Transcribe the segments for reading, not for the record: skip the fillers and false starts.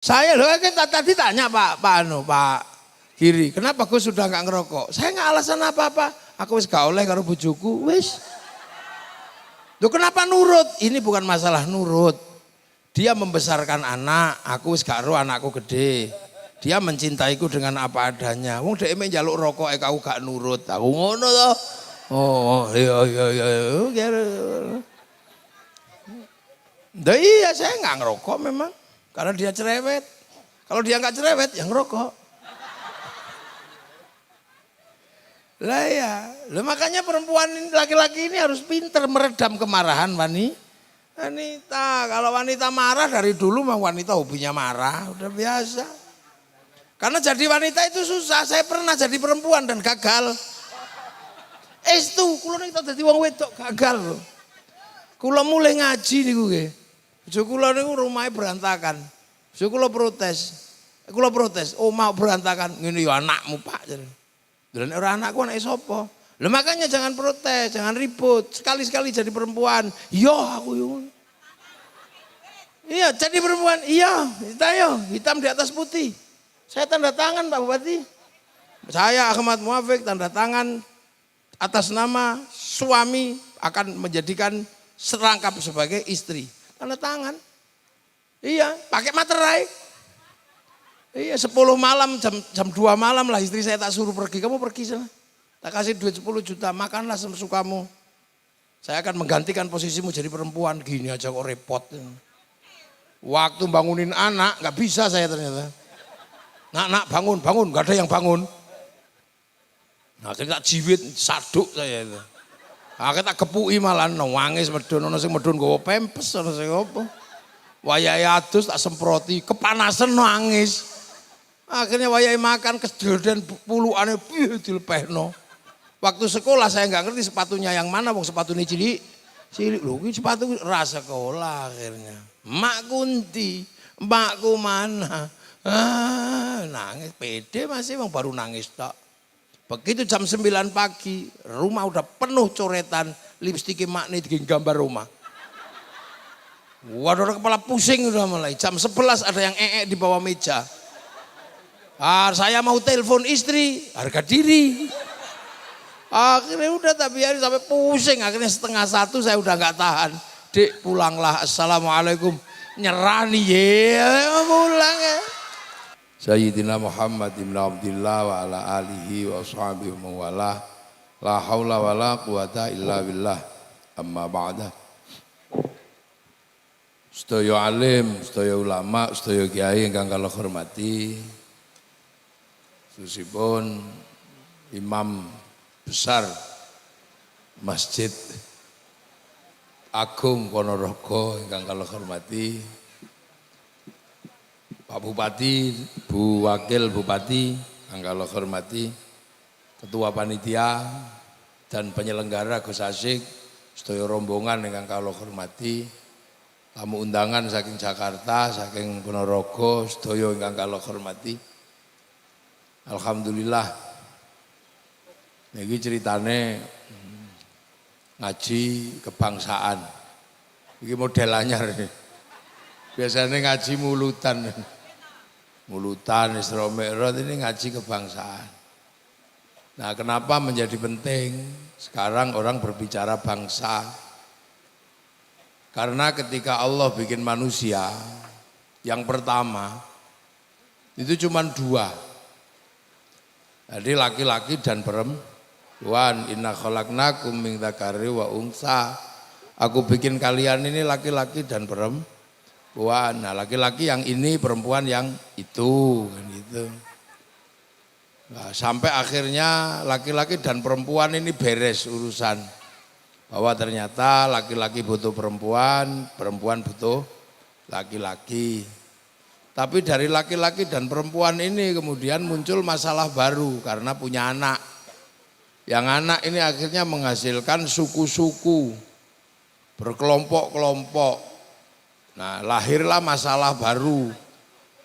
Saya loh kan tadi tanya Pak Giri, kenapa Gus sudah nggak ngerokok? Saya nggak alasan apa-apa. Aku wis gak oleh karo bojoku, wis. Loh kenapa nurut? Ini bukan masalah nurut. Dia membesarkan anak, aku wis gak ro anakku gede. Dia mencintaiku dengan apa adanya. Wong dhek njaluk rokok aku gak nurut. Aku ngono toh. Oh, iya. Iya saya nggak ngerokok memang. Karena dia cerewet. Kalau dia nggak cerewet, ya ngerokok. Lah ya, makanya perempuan laki-laki ini harus pinter meredam kemarahan wanita. Kalau wanita marah dari dulu mah wanita hobinya marah, udah biasa. Karena jadi wanita itu susah. Saya pernah jadi perempuan dan gagal. Kula niki dadi wong wedok gagal loh. Kula mulai ngaji niku nggih. Bojo kula niku rumahe berantakan. Bojo kula protes. Kula protes, "Oh, mau berantakan." Ngene ya anakmu, Pak. Dan orang anakku anak sapa? Lah makanya jangan protes, jangan ribut. Sekali-sekali jadi perempuan. Iya aku yo. Iya, jadi perempuan. Iya, hitam di atas putih. Saya tanda tangan Pak Bupati. Saya Ahmad Muafiq tanda tangan atas nama suami akan menjadikan serangkap sebagai istri. Tanda tangan. Iya, pakai materai. Iya 10 malam jam 2 malam lah istri saya tak suruh pergi. Kamu pergi sana. Tak kasih duit 10 juta makanlah sesukamu. Saya akan menggantikan posisimu jadi perempuan. Gini aja kok repot. Waktu bangunin anak gak bisa saya ternyata. Nak bangun gak ada yang bangun. Nah akhirnya tak jiwit saduk saya itu. Akhirnya tak kepui malah nangis medun. Ada yang medun gawa pempes. Ada yang apa. Wayahe adus tak semproti. Kepanasan nangis. Akhirnya wayai makan kejedan puluhannya dilepehno. Waktu sekolah saya nggak ngerti sepatunya yang mana, wong sepatunya cilik loh, ini sepatu ras sekolah akhirnya. Mak Kunti, mbakku mana? Nangis, pede masih wong baru nangis tak. Begitu jam 9 pagi, rumah udah penuh coretan, lipstiknya mak nih bikin gambar rumah. Waduh kepala pusing udah mulai. Jam 11 ada yang di bawah meja. Saya mau telepon istri, harga diri. Akhirnya udah tak biarin sampai pusing. Akhirnya 12:30 saya udah nggak tahan. Dek pulanglah, assalamualaikum. Nyerani ya pulang ya. Sayyidina Muhammad ibn Abdillah wa ala alihi wa sahbihi wa wala. La haula wa la quwata illa billah. Amma ba'da. Sedaya alim, sedaya ulama, sedaya kiai ingkang kula hormati. Khususipun Imam Besar Masjid Agung Ponorogo ingkang kula hormati, Pak Bupati, Bu Wakil Bupati ingkang kula hormati, Ketua Panitia dan penyelenggara Gus Asyik, sedaya rombongan ingkang kula hormati, tamu undangan saking Jakarta, saking Ponorogo, sedaya ingkang kula hormati. Alhamdulillah. Niki ceritane ngaji kebangsaan. Iki model anyar. Biasanya ngaji mulutan. Mulutan Isra Mi'raj, ini ngaji kebangsaan. Nah, kenapa menjadi penting sekarang orang berbicara bangsa? Karena ketika Allah bikin manusia, yang pertama itu cuma 2. Jadi laki-laki dan perempuan. Inna khalaqnakum min dzakari wa unsa. Aku bikin kalian ini laki-laki dan perempuan. Nah, laki-laki yang ini, perempuan yang itu, kan gitu. Nah, sampai akhirnya laki-laki dan perempuan ini beres urusan. Bahwa ternyata laki-laki butuh perempuan, perempuan butuh laki-laki. Tapi dari laki-laki dan perempuan ini kemudian muncul masalah baru karena punya anak. Yang anak ini akhirnya menghasilkan suku-suku, berkelompok-kelompok. Nah, lahirlah masalah baru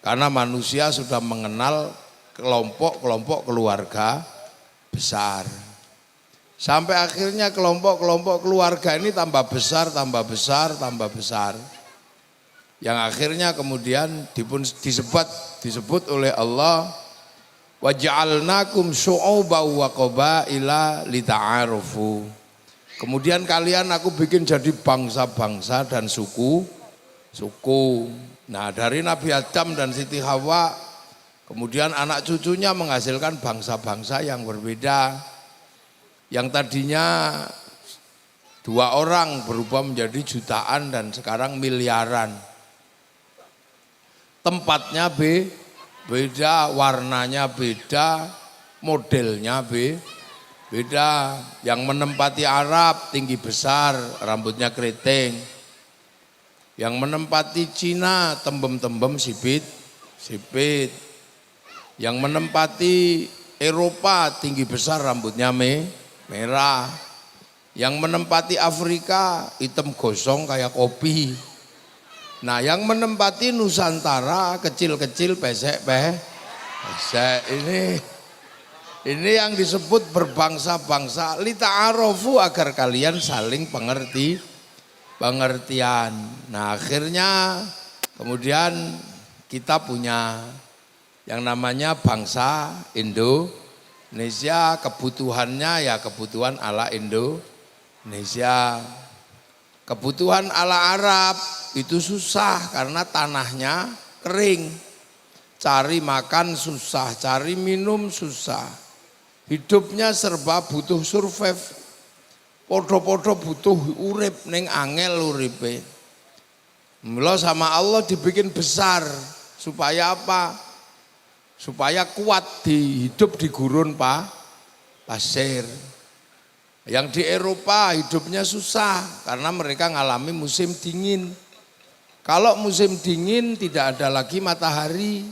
karena manusia sudah mengenal kelompok-kelompok keluarga besar. Sampai akhirnya kelompok-kelompok keluarga ini tambah besar, tambah besar, tambah besar. Yang akhirnya kemudian disebut oleh Allah, wa ja'alnakum syu'uban wa qabaila lita'arufu. Kemudian kalian aku bikin jadi bangsa-bangsa dan suku. Nah, dari Nabi Adam dan Siti Hawa, kemudian anak cucunya menghasilkan bangsa-bangsa yang berbeda. Yang tadinya 2 orang berubah menjadi jutaan dan sekarang miliaran. Tempatnya beda, warnanya beda, modelnya beda. Yang menempati Arab tinggi besar, rambutnya keriting. Yang menempati Cina tembem-tembem sipit. Yang menempati Eropa tinggi besar, rambutnya merah. Yang menempati Afrika hitam gosong kayak kopi. Nah, yang menempati Nusantara kecil-kecil pesek. Ini yang disebut berbangsa-bangsa, lita'arofu, agar kalian saling pengertian. Nah, akhirnya kemudian kita punya yang namanya bangsa Indonesia. Kebutuhannya ya kebutuhan ala Indonesia. Kebutuhan ala Arab itu susah karena tanahnya kering. Cari makan susah, cari minum susah. Hidupnya serba butuh survive. Podo-podo butuh urip, ning angel uripe. Mula sama Allah dibikin besar supaya apa? Supaya kuat hidup di gurun pasir. Yang di Eropa hidupnya susah karena mereka ngalami musim dingin. Kalau musim dingin tidak ada lagi matahari.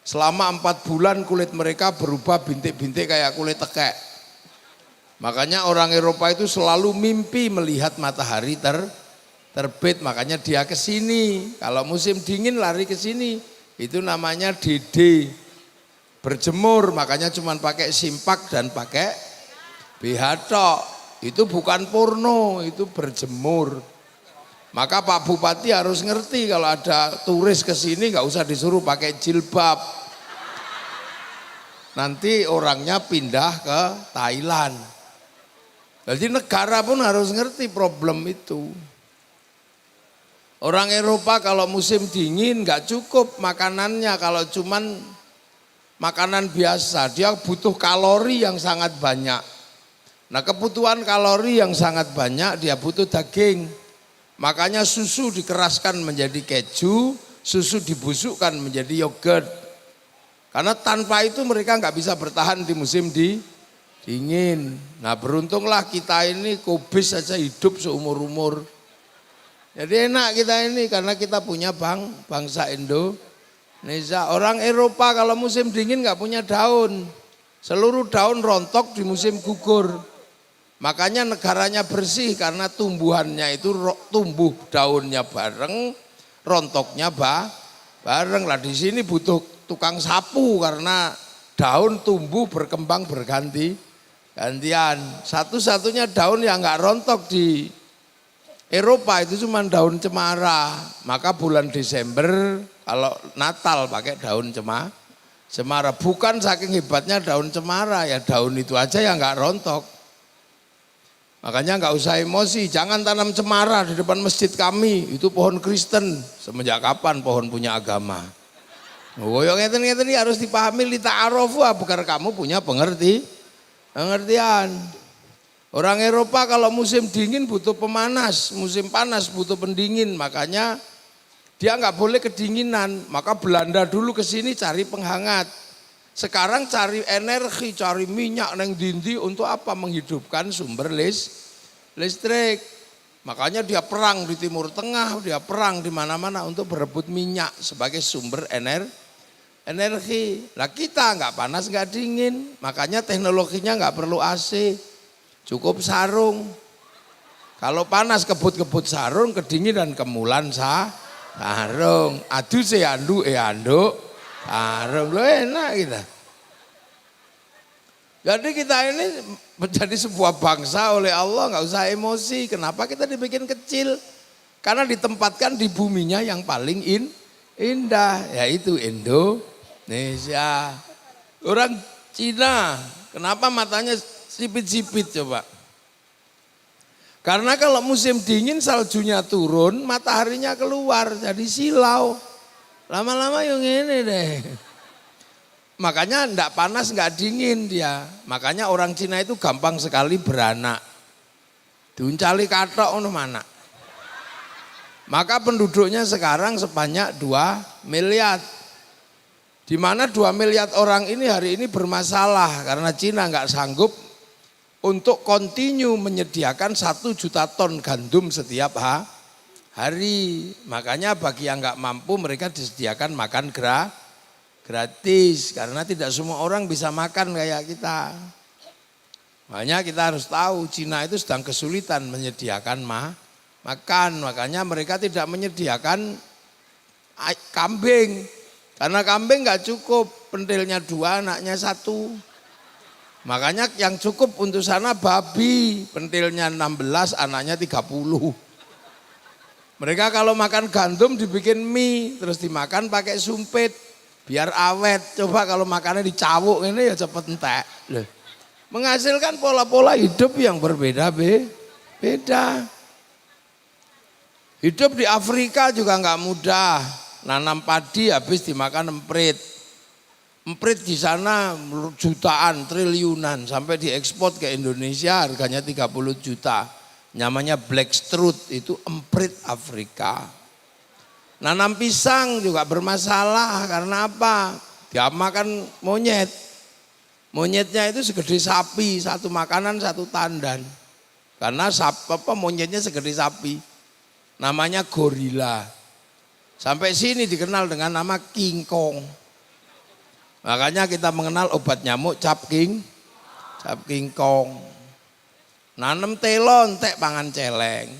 Selama 4 bulan kulit mereka berubah bintik-bintik kayak kulit tekek. Makanya orang Eropa itu selalu mimpi melihat matahari terbit. Makanya dia ke sini. Kalau musim dingin lari ke sini. Itu namanya DD. Berjemur, makanya cuma pakai simpak dan pakai BH tok. Itu bukan porno, itu berjemur. Maka Pak Bupati harus ngerti kalau ada turis ke sini nggak usah disuruh pakai jilbab. Nanti orangnya pindah ke Thailand. Jadi negara pun harus ngerti problem itu. Orang Eropa kalau musim dingin nggak cukup makanannya, kalau cuman makanan biasa, dia butuh kalori yang sangat banyak. Nah, kebutuhan kalori yang sangat banyak dia butuh daging. Makanya susu dikeraskan menjadi keju, susu dibusukkan menjadi yogurt. Karena tanpa itu mereka nggak bisa bertahan di musim dingin. Nah, beruntunglah kita ini kubis saja hidup seumur-umur. Jadi enak kita ini karena kita punya bangsa Indonesia. Orang Eropa kalau musim dingin nggak punya daun. Seluruh daun rontok di musim gugur. Makanya negaranya bersih karena tumbuhannya itu tumbuh daunnya bareng, rontoknya bareng. Lah di sini butuh tukang sapu karena daun tumbuh berkembang gantian. Satu-satunya daun yang nggak rontok di Eropa itu cuma daun cemara. Maka bulan Desember kalau Natal pakai daun cemara. Bukan saking hebatnya daun cemara, ya daun itu aja yang nggak rontok. Makanya nggak usah emosi, jangan tanam cemara di depan masjid kami, itu pohon Kristen. Semenjak kapan pohon punya agama? Oh, yang ngeten-ngeten ini harus dipahami, lita'arofu, agar kamu punya pengertian. Orang Eropa kalau musim dingin butuh pemanas, musim panas butuh pendingin, makanya dia nggak boleh kedinginan. Maka Belanda dulu ke sini cari penghangat. Sekarang cari energi, cari minyak neng dindi untuk apa? Menghidupkan sumber listrik. Makanya dia perang di Timur Tengah, dia perang di mana-mana untuk berebut minyak sebagai sumber energi. Lah kita nggak panas nggak dingin, makanya teknologinya nggak perlu AC, cukup sarung. Kalau panas kebut-kebut sarung, kedinginan kemulan sarung. Aduh seandu anduk. Sarung lo enak kita. Jadi kita ini menjadi sebuah bangsa oleh Allah, nggak usah emosi. Kenapa kita dibikin kecil? Karena ditempatkan di buminya yang paling indah, yaitu Indonesia. Orang Cina, kenapa matanya sipit-sipit coba? Karena kalau musim dingin saljunya turun, mataharinya keluar, jadi silau. Lama-lama yang ini deh. Makanya enggak panas, enggak dingin dia. Makanya orang Cina itu gampang sekali beranak. Diuncali katok ono mana. Maka penduduknya sekarang sebanyak 2 miliar. Di mana 2 miliar orang ini hari ini bermasalah karena Cina enggak sanggup untuk kontinu menyediakan 1 juta ton gandum setiap hari. Makanya bagi yang enggak mampu mereka disediakan makan gratis. Karena tidak semua orang bisa makan kayak kita. Makanya kita harus tahu Cina itu sedang kesulitan menyediakan makan. Makanya mereka tidak menyediakan kambing. Karena kambing enggak cukup, pentilnya 2, anaknya 1. Makanya yang cukup untuk sana babi, pentilnya 16, anaknya 30. Mereka kalau makan gandum dibikin mie, terus dimakan pakai sumpit, biar awet. Coba kalau makannya dicawuk ini ya cepet entek. Menghasilkan pola-pola hidup yang berbeda-beda. Hidup di Afrika juga enggak mudah, nanam padi habis dimakan emprit. Emprit di sana jutaan, triliunan, sampai diekspor ke Indonesia harganya 30 juta. Namanya black strut, itu emprit Afrika. Nanam pisang juga bermasalah karena apa? Dia makan monyet. Monyetnya itu segede sapi, 1 makanan 1 tandan. Karena monyetnya segede sapi. Namanya gorila. Sampai sini dikenal dengan nama King Kong. Makanya kita mengenal obat nyamuk cap King Kong. Nanem telon, tek pangan celeng.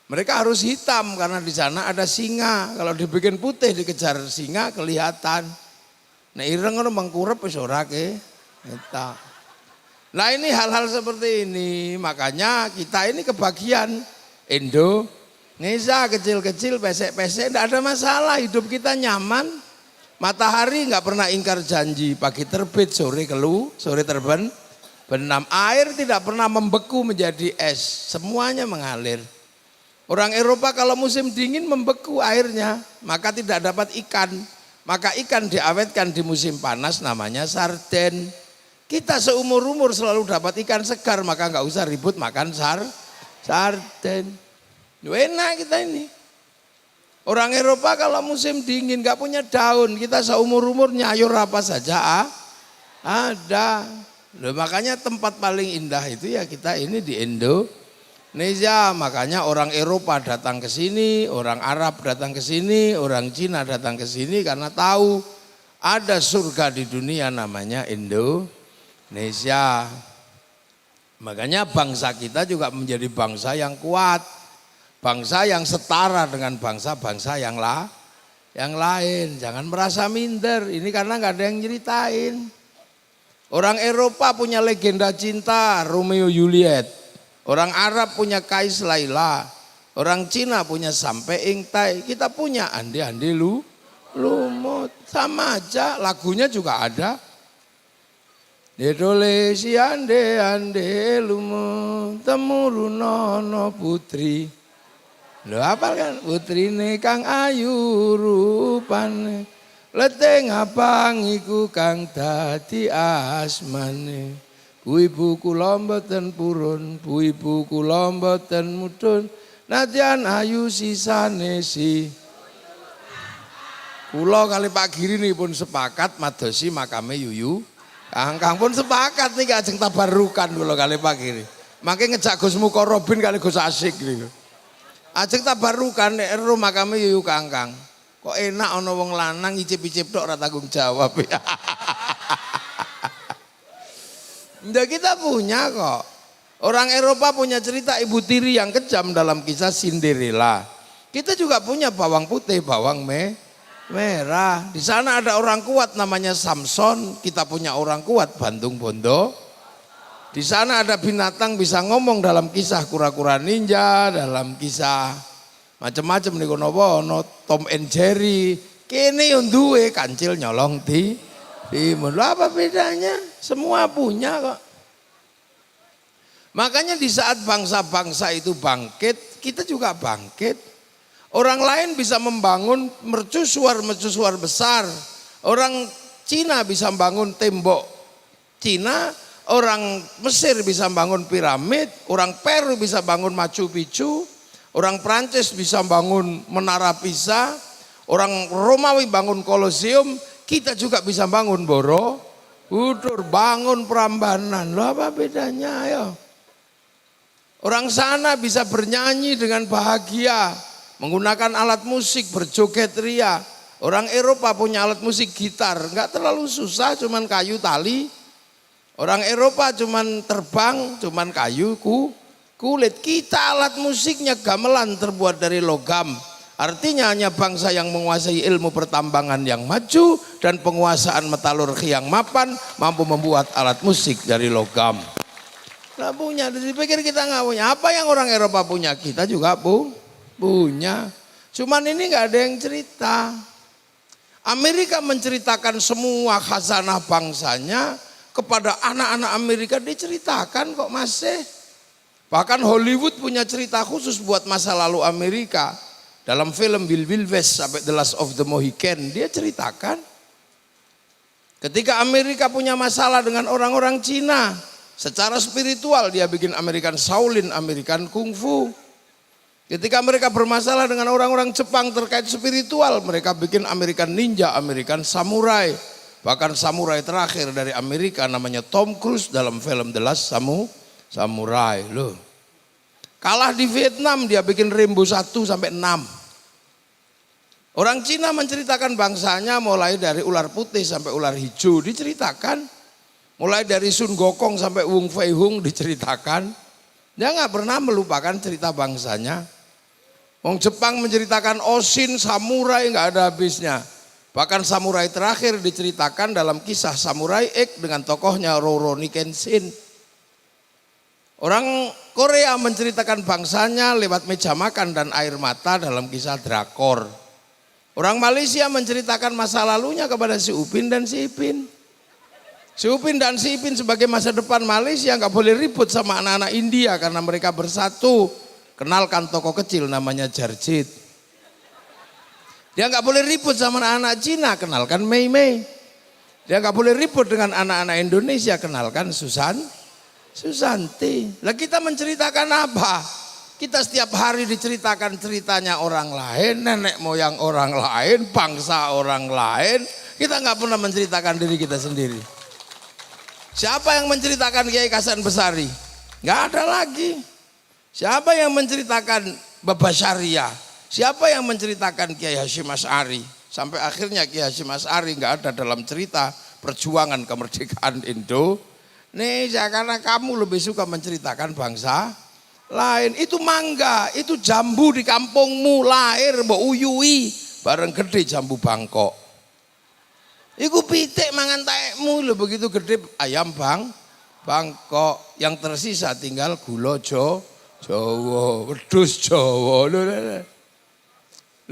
Mereka harus hitam karena di sana ada singa. Kalau dibikin putih dikejar singa kelihatan. Nah ireng itu mengkurep wis ora kita. Nah ini hal-hal seperti ini. Makanya kita ini kebagian Indonesia kecil-kecil, pesek-pesek, tidak ada masalah. Hidup kita nyaman. Matahari enggak pernah ingkar janji, pagi terbit, sore terbenam. Air tidak pernah membeku menjadi es, semuanya mengalir. Orang Eropa kalau musim dingin membeku airnya, maka tidak dapat ikan. Maka ikan diawetkan di musim panas namanya sarden. Kita seumur-umur selalu dapat ikan segar, maka enggak usah ribut makan sarden. Enak kita ini. Orang Eropa kalau musim dingin gak punya daun, kita seumur-umur nyayur apa saja ada. Loh, makanya tempat paling indah itu ya kita ini di Indonesia. Makanya orang Eropa datang ke sini, orang Arab datang ke sini, orang Cina datang ke sini karena tahu ada surga di dunia namanya Indonesia. Makanya bangsa kita juga menjadi bangsa yang kuat. Bangsa yang setara dengan bangsa-bangsa yang lain. Jangan merasa minder, ini karena nggak ada yang nyeritain. Orang Eropa punya legenda cinta Romeo Juliet. Orang Arab punya Kais Laila. Orang Cina punya Sampai Ingtai. Kita punya Ande-ande lumut. Sama aja, lagunya juga ada. Indonesia ande-ande lumut temurunono putri. Lho apa kan putrine kang ayu rupane leteng abang iku kang dadi asmane bu ibu kula mboten purun bu ibu kula mboten mudhun nadyan ayu sisane kula kali Pak Giri nipun sepakat madosi makame Yuyu Kang pun sepakat nih ajeng tabarukan kula kali Pak Giri mangke ngejak Gus Mukarrabin kali Gus Asik niku. Ajeng tabarukan nek rumah kami Yuyu Kangkang. Kok enak ana wong lanang icip-icip tok ora tanggung jawab. Ndak kita punya kok. Orang Eropa punya cerita ibu tiri yang kejam dalam kisah Cinderella. Kita juga punya bawang putih, bawang merah. Di sana ada orang kuat namanya Samson, kita punya orang kuat Bandung Bondo. Di sana ada binatang bisa ngomong dalam kisah kura-kura ninja, dalam kisah Macem-macem niku napa ana Tom and Jerry. Kene yo duwe kancil nyolong di timun. Lho apa bedanya? Semua punya kok. Makanya di saat bangsa-bangsa itu bangkit, kita juga bangkit. Orang lain bisa membangun mercusuar besar. Orang Cina bisa membangun tembok Cina, orang Mesir bisa membangun piramid, orang Peru bisa bangun Machu Picchu, orang Prancis bisa bangun Menara Pisa, orang Romawi bangun Kolosium, kita juga bisa bangun Borobudur, bangun Prambanan. Loh apa bedanya ayo? Orang sana bisa bernyanyi dengan bahagia, menggunakan alat musik, berjoget ria. Orang Eropa punya alat musik gitar, enggak terlalu susah, cuman kayu tali. Orang Eropa cuman terbang, cuman kayu kulit. Kita alat musiknya gamelan terbuat dari logam. Artinya hanya bangsa yang menguasai ilmu pertambangan yang maju dan penguasaan metalurgi yang mapan mampu membuat alat musik dari logam. Nggak punya, dipikir kita nggak punya. Apa yang orang Eropa punya kita juga punya. Cuman ini nggak ada yang cerita. Amerika menceritakan semua khazanah bangsanya kepada anak-anak Amerika, diceritakan kok masih. Bahkan Hollywood punya cerita khusus buat masa lalu Amerika. Dalam film Wild West sampai The Last of the Mohican dia ceritakan. Ketika Amerika punya masalah dengan orang-orang Cina, secara spiritual dia bikin American Shaolin, American Kung Fu. Ketika mereka bermasalah dengan orang-orang Jepang terkait spiritual, mereka bikin American Ninja, American Samurai. Bahkan samurai terakhir dari Amerika namanya Tom Cruise dalam film The Last Samurai. Loh. Kalah di Vietnam dia bikin Rambo 1 sampai 6. Orang Cina menceritakan bangsanya mulai dari ular putih sampai ular hijau diceritakan. Mulai dari Sun Gokong sampai Wung Fei Hung diceritakan. Dia nggak pernah melupakan cerita bangsanya. Wong Jepang menceritakan Oshin, samurai nggak ada habisnya. Bahkan samurai terakhir diceritakan dalam kisah Samurai X dengan tokohnya Rurouni Kenshin. Orang Korea menceritakan bangsanya lewat meja makan dan air mata dalam kisah drakor. Orang Malaysia menceritakan masa lalunya kepada si Upin dan si Ipin. Si Upin dan si Ipin sebagai masa depan Malaysia nggak boleh ribut sama anak-anak India karena mereka bersatu. Kenalkan tokoh kecil namanya Jarjit. Dia nggak boleh ribut sama anak-anak Cina, kenalkan Mei Mei. Dia nggak boleh ribut dengan anak-anak Indonesia, kenalkan Susanti. Lah kita menceritakan apa? Kita setiap hari diceritakan ceritanya orang lain, nenek moyang orang lain, bangsa orang lain. Kita nggak pernah menceritakan diri kita sendiri. Siapa yang menceritakan Kiai Hasan Besari? Nggak ada lagi. Siapa yang menceritakan Baba Syariah? Siapa yang menceritakan Kiai Hasyim Asy'ari? Sampai akhirnya Kiai Hasyim Asy'ari nggak ada dalam cerita perjuangan kemerdekaan Indonesia karena kamu lebih suka menceritakan bangsa lain. Itu mangga, itu jambu di kampungmu lahir mbok uyui bareng gede jambu Bangkok. Iku pitik mangan taekmu lho begitu gede ayam Bangkok, yang tersisa tinggal gula Jawa, wedhus Jawa.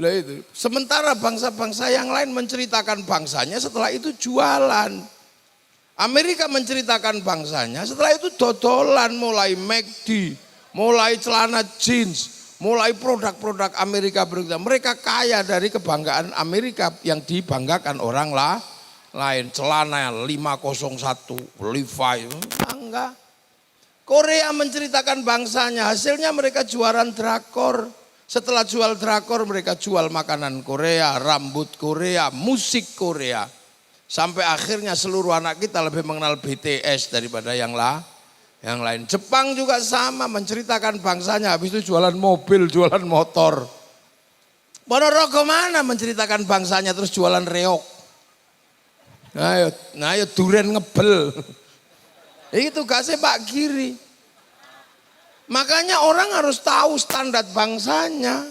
Lah itu. Sementara bangsa-bangsa yang lain menceritakan bangsanya setelah itu jualan. Amerika menceritakan bangsanya setelah itu dodolan, mulai McD, mulai celana jeans, mulai produk-produk Amerika berikutnya. Mereka kaya dari kebanggaan Amerika yang dibanggakan orang lain. Celana 501, Levi's, enggak. Korea menceritakan bangsanya, hasilnya mereka jualan drakor. Setelah jual drakor mereka jual makanan Korea, rambut Korea, musik Korea. Sampai akhirnya seluruh anak kita lebih mengenal BTS daripada yang lain. Jepang juga sama menceritakan bangsanya, habis itu jualan mobil, jualan motor. Ponorogo mana menceritakan bangsanya terus jualan reok. Nah ayo duren ngebel. Itu gasnya Pak Giri. Makanya orang harus tahu standar bangsanya.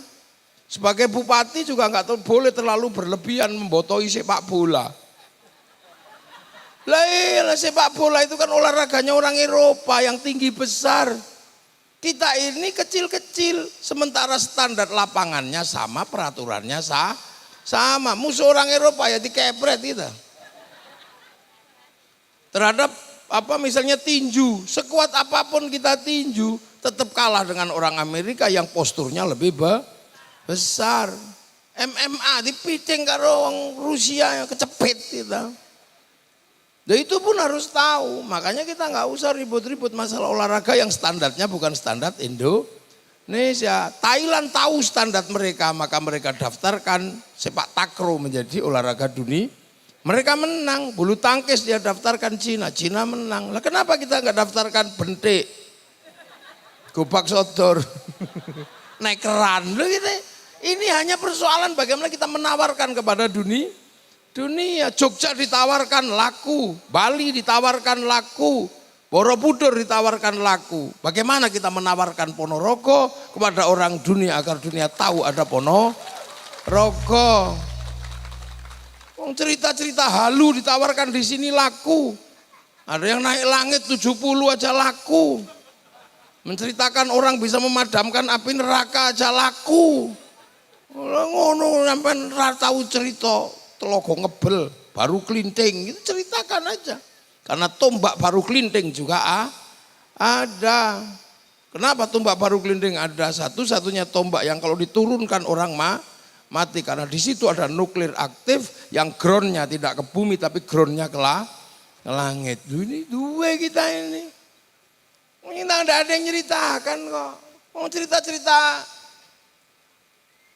Sebagai bupati juga nggak boleh terlalu berlebihan membotoi sepak bola. Lah sepak bola itu kan olahraganya orang Eropa yang tinggi besar. Kita ini kecil-kecil, sementara standar lapangannya sama, peraturannya sama. Musuh orang Eropa ya dikepret kita. Terhadap misalnya tinju, sekuat apapun kita tinju, tetap kalah dengan orang Amerika yang posturnya lebih besar. MMA dipiting karo orang Rusia yang kecepet kita. Dan itu pun harus tahu, makanya kita nggak usah ribut-ribut masalah olahraga yang standarnya bukan standar Indonesia. Thailand tahu standar mereka, maka mereka daftarkan sepak takraw menjadi olahraga dunia. Mereka menang, bulu tangkis dia daftarkan Cina menang. Lah kenapa kita nggak daftarkan bentik, gobak sodor, naik keran, loh gitu. Ini hanya persoalan bagaimana kita menawarkan kepada dunia. Jogja ditawarkan laku, Bali ditawarkan laku, Borobudur ditawarkan laku. Bagaimana kita menawarkan Ponorogo kepada orang dunia agar dunia tahu ada Ponorogo. Cerita-cerita halu ditawarkan di sini laku. Ada yang naik langit 70 aja laku. Menceritakan orang bisa memadamkan api neraka aja laku. Ngono sampean ora tahu cerita. Telogo ngebel, baru kelinting, itu ceritakan aja. Karena tombak baru kelinting juga ada. Kenapa tombak baru kelinting ada? Satu-satunya tombak yang kalau diturunkan orang mati. Karena di situ ada nuklir aktif yang groundnya tidak ke bumi tapi groundnya ke langit. Ini dua kita ini. Kita tidak ada yang ceritakan kok. Mau cerita-cerita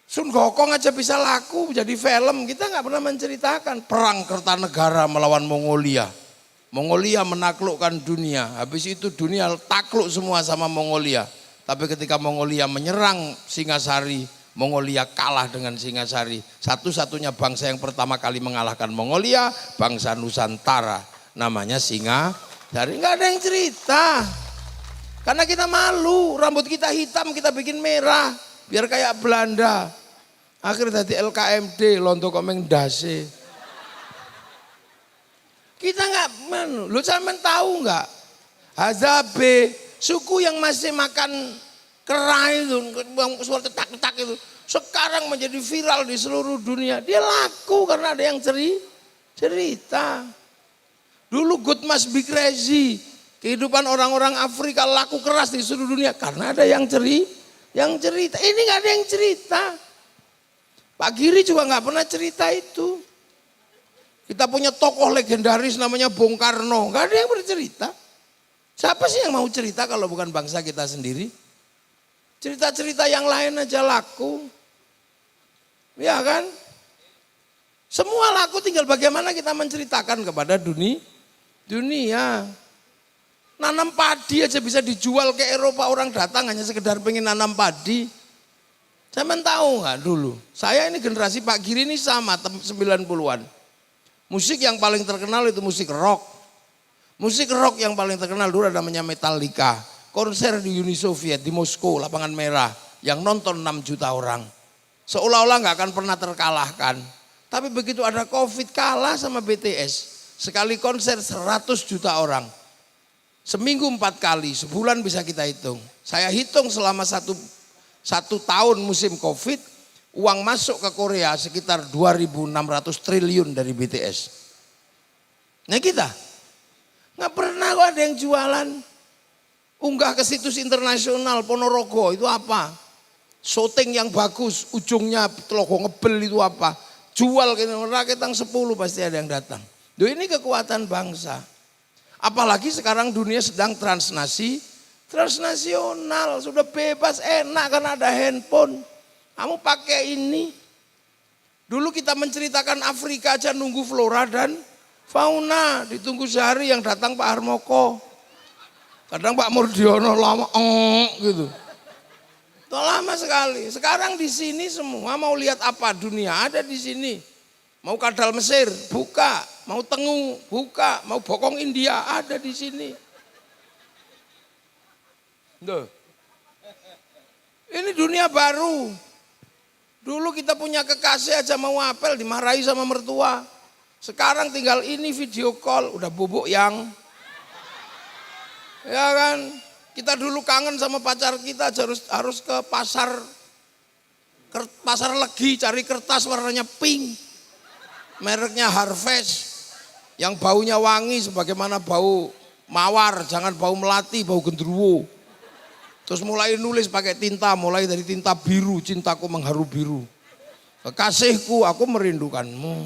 Sun Gokong aja bisa laku jadi film, kita nggak pernah menceritakan perang Kertanegara melawan Mongolia. Mongolia menaklukkan dunia, habis itu dunia takluk semua sama Mongolia. Tapi ketika Mongolia menyerang Singasari, Mongolia kalah dengan Singasari. Satu-satunya bangsa yang pertama kali mengalahkan Mongolia, bangsa Nusantara, namanya Singasari. Nggak ada yang cerita, karena kita malu, rambut kita hitam kita bikin merah, biar kayak Belanda. Akhirnya tadi LKMD, Londo Komeng Dase. Kita nggak, lu sampean tahu nggak? Hazabe, suku yang masih makan kera itu, suara tetak-tetak itu, sekarang menjadi viral di seluruh dunia. Dia laku karena ada yang cerita. Dulu Good Must Be Crazy, kehidupan orang-orang Afrika laku keras di seluruh dunia karena ada yang cerita. Ini nggak ada yang cerita. Pak Giri juga nggak pernah cerita itu. Kita punya tokoh legendaris namanya Bung Karno, nggak ada yang bercerita. Siapa sih yang mau cerita kalau bukan bangsa kita sendiri? Cerita-cerita yang lain aja laku, ya kan? Semua laku, tinggal bagaimana kita menceritakan kepada dunia. Nanam padi aja bisa dijual ke Eropa, orang datang hanya sekedar pengen nanam padi. Saya tahu nggak dulu, saya ini generasi Pak Giri ini sama 90-an. Musik yang paling terkenal itu musik rock. Musik rock yang paling terkenal dulu namanya Metallica. Konser di Uni Soviet di Moskow, Lapangan Merah, yang nonton 6 juta orang. Seolah-olah nggak akan pernah terkalahkan. Tapi begitu ada Covid kalah sama BTS. Sekali konser 100 juta orang. Seminggu 4 kali, sebulan bisa kita hitung. Saya hitung selama satu tahun musim Covid, uang masuk ke Korea sekitar 2.600 triliun dari BTS. Nah kita, nggak pernah kok ada yang jualan. Unggah ke situs internasional, Ponorogo itu apa? Syuting yang bagus, ujungnya telogo ngebel itu apa? Jual ke raketang 10 pasti ada yang datang. Duh, ini kekuatan bangsa. Apalagi sekarang dunia sedang transnasional, sudah bebas, enak karena ada handphone. Kamu pakai ini. Dulu kita menceritakan Afrika aja nunggu flora dan fauna, ditunggu sehari yang datang Pak Harmoko. Kadang Pak Murdiono lama gitu. Itu lama sekali. Sekarang di sini semua mau lihat apa dunia ada di sini. Mau kadal Mesir, buka. Mau tengu, buka. Mau bokong India, ada di sini. Duh. Ini dunia baru. Dulu kita punya kekasih aja mau apel dimarahi sama mertua. Sekarang tinggal ini video call, udah bubuk yang. Ya kan? Kita dulu kangen sama pacar kita harus ke pasar Legi cari kertas warnanya pink. Mereknya Harvest. Yang baunya wangi sebagaimana bau mawar, jangan bau melati, bau gendruwo. Terus mulai nulis pakai tinta, mulai dari tinta biru, cintaku mengharu biru. Kekasihku, aku merindukanmu.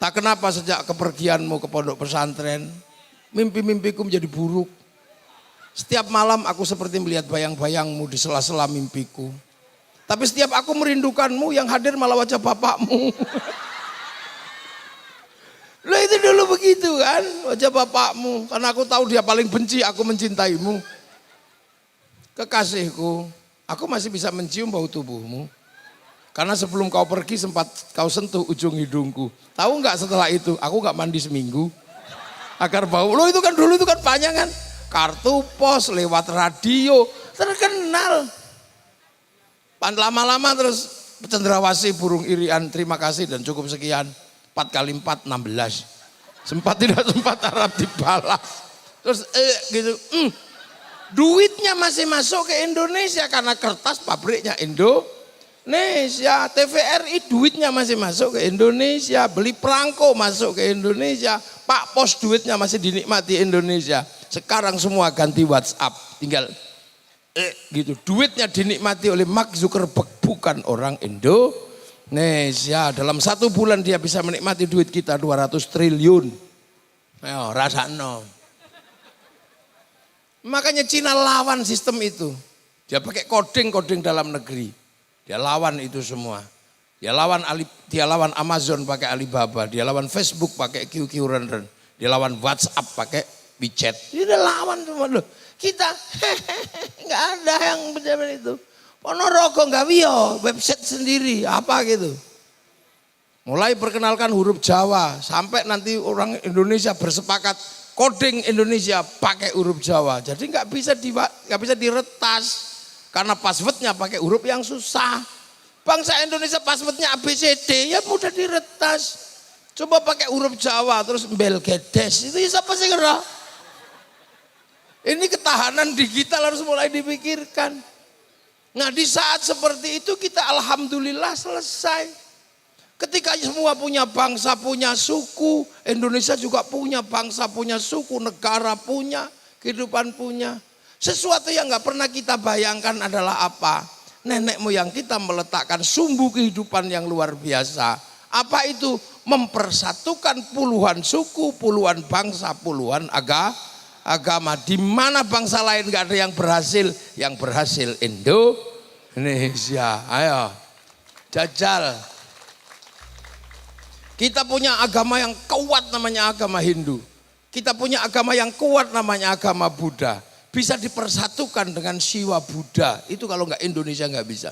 Tak kenapa sejak kepergianmu ke pondok pesantren, mimpi-mimpiku menjadi buruk. Setiap malam aku seperti melihat bayang-bayangmu di sela-sela mimpiku. Tapi setiap aku merindukanmu, yang hadir malah wajah bapakmu. Lah itu dulu begitu kan, wajah bapakmu. Karena aku tahu dia paling benci, aku mencintaimu. Kekasihku, aku masih bisa mencium bau tubuhmu. Karena sebelum kau pergi sempat kau sentuh ujung hidungku. Tahu nggak setelah itu, aku nggak mandi seminggu. Agar bau, lo itu kan dulu itu kan banyak kan. Kartu pos, lewat radio, terkenal. Lama-lama terus cendrawasih burung irian, terima kasih dan cukup sekian. 4 kali 4, 16. Sempat tidak sempat harap dibalas. Terus gitu. Duitnya masih masuk ke Indonesia karena kertas pabriknya Indonesia. TVRI duitnya masih masuk ke Indonesia. Beli perangko masuk ke Indonesia. Pak Pos duitnya masih dinikmati Indonesia. Sekarang semua ganti WhatsApp. Tinggal gitu. Duitnya dinikmati oleh Mark Zuckerberg, bukan orang Indonesia. Dalam 1 bulan dia bisa menikmati duit kita 200 triliun. Ayo rasakno. Makanya Cina lawan sistem itu. Dia pakai coding dalam negeri. Dia lawan itu semua. Dia lawan Amazon pakai Alibaba. Dia lawan Facebook pakai QQ Ren. Dia lawan WhatsApp pakai WeChat. Dia lawan semua loh. Kita nggak ada yang benar itu. Ponorogo nggak wio, website sendiri, apa gitu. Mulai perkenalkan huruf Jawa, sampai nanti orang Indonesia bersepakat coding Indonesia pakai huruf Jawa. Jadi nggak bisa diretas, karena passwordnya pakai huruf yang susah. Bangsa Indonesia passwordnya ABCD, ya mudah diretas. Coba pakai huruf Jawa, terus Belgedes, itu siapa sih kira? Ini ketahanan digital harus mulai dipikirkan. Nah di saat seperti itu kita alhamdulillah selesai. Ketika semua punya bangsa, punya suku, Indonesia juga punya bangsa, punya suku, negara punya, kehidupan punya. Sesuatu yang gak pernah kita bayangkan adalah apa? Nenek moyang kita meletakkan sumbu kehidupan yang luar biasa. Apa itu? Mempersatukan puluhan suku, puluhan bangsa, puluhan agama. Di mana bangsa lain gak ada yang berhasil Indonesia. Ayo jajal. Kita punya agama yang kuat namanya agama Hindu. Kita punya agama yang kuat namanya agama Buddha. Bisa dipersatukan dengan Siwa Buddha. Itu kalau nggak Indonesia nggak bisa.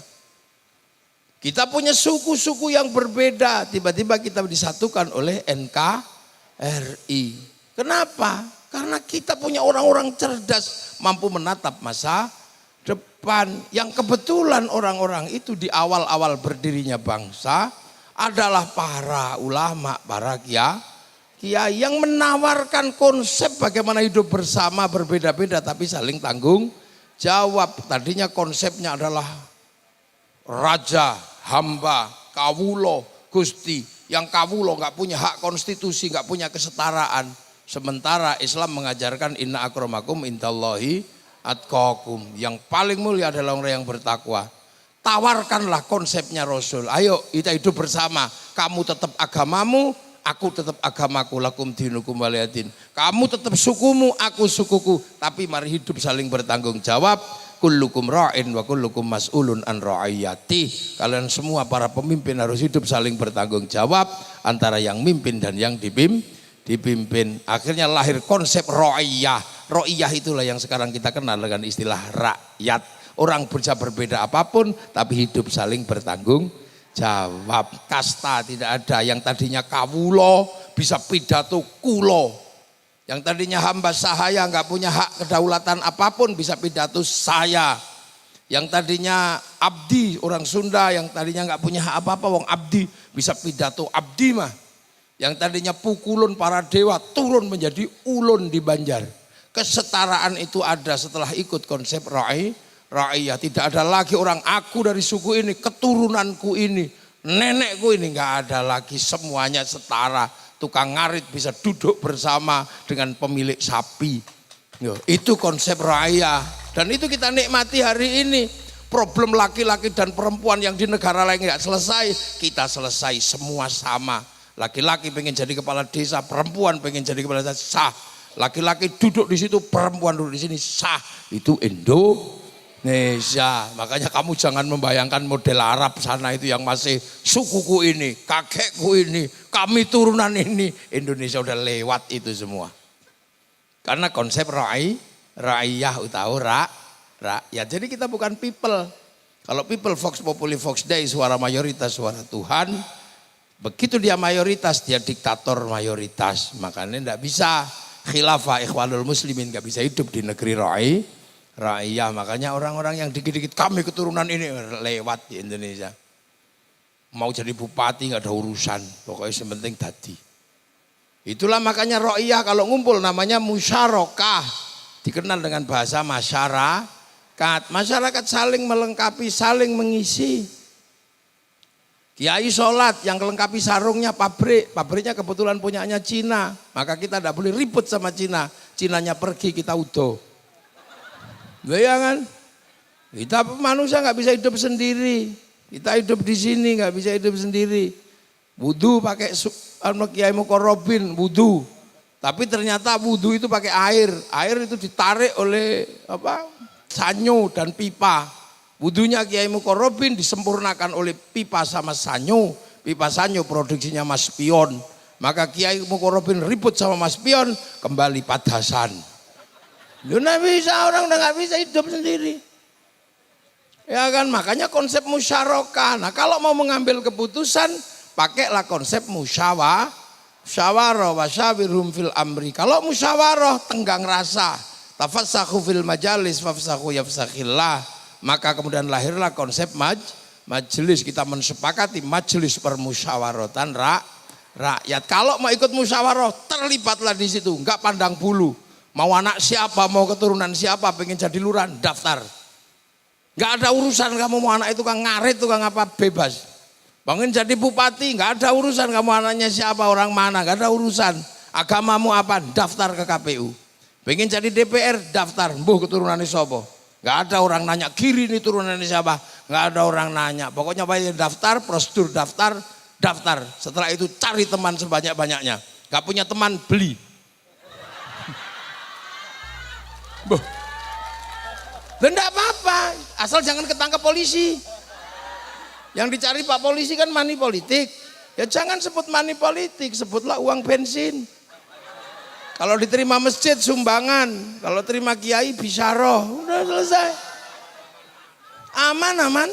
Kita punya suku-suku yang berbeda. Tiba-tiba kita disatukan oleh NKRI. Kenapa? Karena kita punya orang-orang cerdas. Mampu menatap masa depan. Yang kebetulan orang-orang itu di awal-awal berdirinya bangsa adalah para ulama, para kiai yang menawarkan konsep bagaimana hidup bersama berbeda-beda tapi saling tanggung jawab. Tadinya konsepnya adalah raja, hamba, kawulo, gusti. Yang kawulo nggak punya hak konstitusi, nggak punya kesetaraan. Sementara Islam mengajarkan inna akramakum indallahi atqakum. Yang paling mulia adalah orang yang bertakwa. Tawarkanlah konsepnya Rasul. Ayo kita hidup bersama. Kamu tetap agamamu, aku tetap agamaku. Lakum dinukum waliyadin. Kamu tetap sukumu, aku sukuku. Tapi mari hidup saling bertanggung jawab. Kullukum ra'in wa kullukum mas'ulun an ra'iyati. Kalian semua para pemimpin harus hidup saling bertanggung jawab antara yang mimpin dan yang dipimpin. Akhirnya lahir konsep ra'iyah. Ra'iyah itulah yang sekarang kita kenal dengan istilah rakyat. Orang berbeda apapun tapi hidup saling bertanggung jawab. Kasta tidak ada. Yang tadinya kawulo bisa pidato kulo. Yang tadinya hamba sahaya nggak punya hak kedaulatan apapun bisa pidato saya. Yang tadinya abdi orang Sunda yang tadinya nggak punya hak apa-apa wong abdi bisa pidato abdi mah. Yang tadinya pukulun para dewa turun menjadi ulun di Banjar. Kesetaraan itu ada setelah ikut konsep ra'iyah. Tidak ada lagi orang aku dari suku ini, keturunanku ini, nenekku ini, nggak ada lagi, semuanya setara. Tukang ngarit bisa duduk bersama dengan pemilik sapi. Itu konsep ra'iyah. Dan itu kita nikmati hari ini. Problem laki-laki dan perempuan yang di negara lain nggak selesai, kita selesai semua sama. Laki-laki pengen jadi kepala desa, perempuan pengen jadi kepala desa, sah. Laki-laki duduk di situ, perempuan duduk di sini, sah. Itu Indonesia. Makanya kamu jangan membayangkan model Arab sana itu yang masih sukuku ini, kakekku ini, kami turunan ini. Indonesia udah lewat itu semua. Karena konsep ra'iyah utawa rakyat. Jadi kita bukan people. Kalau people, vox populi, vox dei, suara mayoritas, suara Tuhan. Begitu dia mayoritas, dia diktator mayoritas. Makanya tidak bisa khilafah ikhwanul muslimin, gak bisa hidup di negeri ra'iyah. Makanya orang-orang yang dikit-dikit kami keturunan ini lewat di Indonesia. Mau jadi bupati gak ada urusan, pokoknya yang penting tadi. Itulah makanya ra'iyah kalau ngumpul namanya musyarakah. Dikenal dengan bahasa masyarakat. Masyarakat saling melengkapi, saling mengisi. Kiai sholat yang melengkapi sarungnya pabriknya kebetulan punyanya Cina, maka kita tidak boleh ribut sama Cina. Cinanya pergi, kita udo. Ya kan? Kita manusia nggak bisa hidup sendiri. Kita hidup di sini nggak bisa hidup sendiri. Wudu pakai Kiai Mukorobin wudu, tapi ternyata wudu itu pakai air. Air itu ditarik oleh sanyo dan pipa. Wudunya Kiai Mukorobin disempurnakan oleh pipa sama sanyo. Pipa sanyo produksinya Mas Pion. Maka Kiai Mukorobin ribut sama Mas Pion, kembali padasan. Lu nggak bisa, orang udah nggak bisa hidup sendiri. Ya kan, makanya konsep musyarakah. Nah kalau mau mengambil keputusan, pakailah konsep musyawarah wasyawirhum fil amri. Kalau musyawarah tenggang rasa, tafassahu fil majalis fafsahu yafsakhillah. Maka kemudian lahirlah konsep majelis. Kita mensepakati majelis permusyawaratan rakyat. Kalau mau ikut musyawarah, terlibatlah di situ, enggak pandang bulu. Mau anak siapa, mau keturunan siapa, pengen jadi lurah, daftar. Enggak ada urusan kamu mau anak itu tukang ngarit, tukang apa, bebas. Pengen jadi bupati, enggak ada urusan kamu anaknya siapa, orang mana, enggak ada urusan. Agamamu apa, daftar ke KPU. Pengen jadi DPR, daftar, mbuh keturunannya sopo. Gak ada orang nanya kiri ini turunannya siapa, gak ada orang nanya. Pokoknya daftar, prosedur daftar. Setelah itu cari teman sebanyak-banyaknya. Gak punya teman, beli. Dan gak apa-apa, asal jangan ketangkep polisi. Yang dicari Pak Polisi kan money politik. Ya jangan sebut money politik, sebutlah uang bensin. Kalau diterima masjid sumbangan, kalau terima kiai bisyarah, udah selesai. Aman.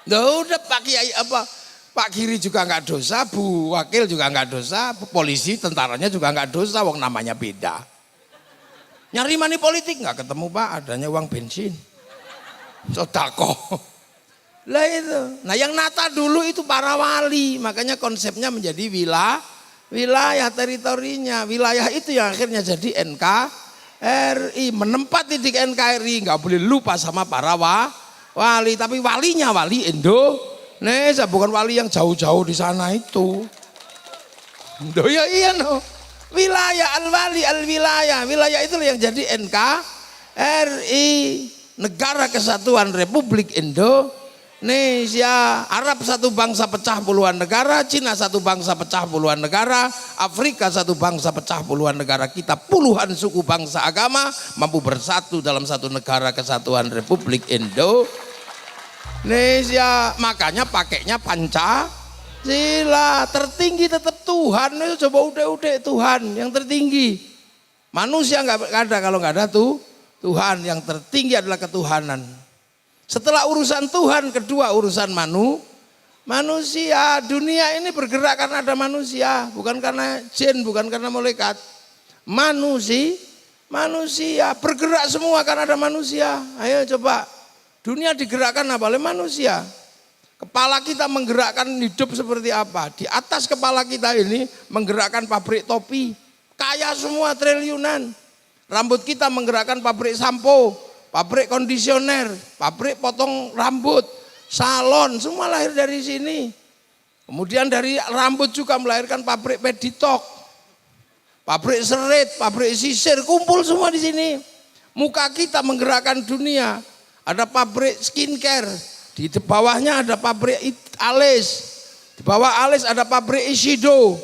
Udah Pak Kiai Pak Kiri juga nggak dosa, Bu Wakil juga nggak dosa, polisi tentaranya juga nggak dosa, wong namanya beda. Nyari money politik nggak ketemu Pak, adanya uang bensin. Sodako. Lah itu. Nah yang nata dulu itu para wali, makanya konsepnya menjadi wilayah teritorinya. Wilayah itu yang akhirnya jadi NKRI. Menempati di NKRI nggak boleh lupa sama para wali, tapi walinya wali Indonesia, bukan wali yang jauh-jauh di sana itu. Iya no. Wilayah al-wali al-wilayah. Wilayah itu yang jadi NKRI, Negara Kesatuan Republik Indonesia. Arab satu bangsa pecah puluhan negara, Cina satu bangsa pecah puluhan negara, Afrika satu bangsa pecah puluhan negara. Kita puluhan suku bangsa agama mampu bersatu dalam satu negara kesatuan Republik Indonesia. Makanya pakainya Pancasila. Tertinggi tetap Tuhan. Coba udah Tuhan yang tertinggi. Manusia nggak ada kalau nggak ada Tuhan. Yang tertinggi adalah ketuhanan. Setelah urusan Tuhan, kedua urusan manusia. Dunia ini bergerak karena ada manusia, bukan karena jin, bukan karena malaikat. Manusia bergerak semua karena ada manusia. Ayo coba, dunia digerakkan apa? Oleh manusia. Kepala kita menggerakkan hidup seperti apa? Di atas kepala kita ini menggerakkan pabrik topi. kaya semua triliunan. Rambut kita menggerakkan pabrik sampo, pabrik kondisioner, pabrik potong rambut, salon, semua lahir dari sini. Kemudian dari rambut juga melahirkan pabrik peditok, pabrik serit, pabrik sisir, kumpul semua di sini. Muka kita menggerakkan dunia. Ada pabrik skincare, di bawahnya ada pabrik alis, di bawah alis ada pabrik Ishido,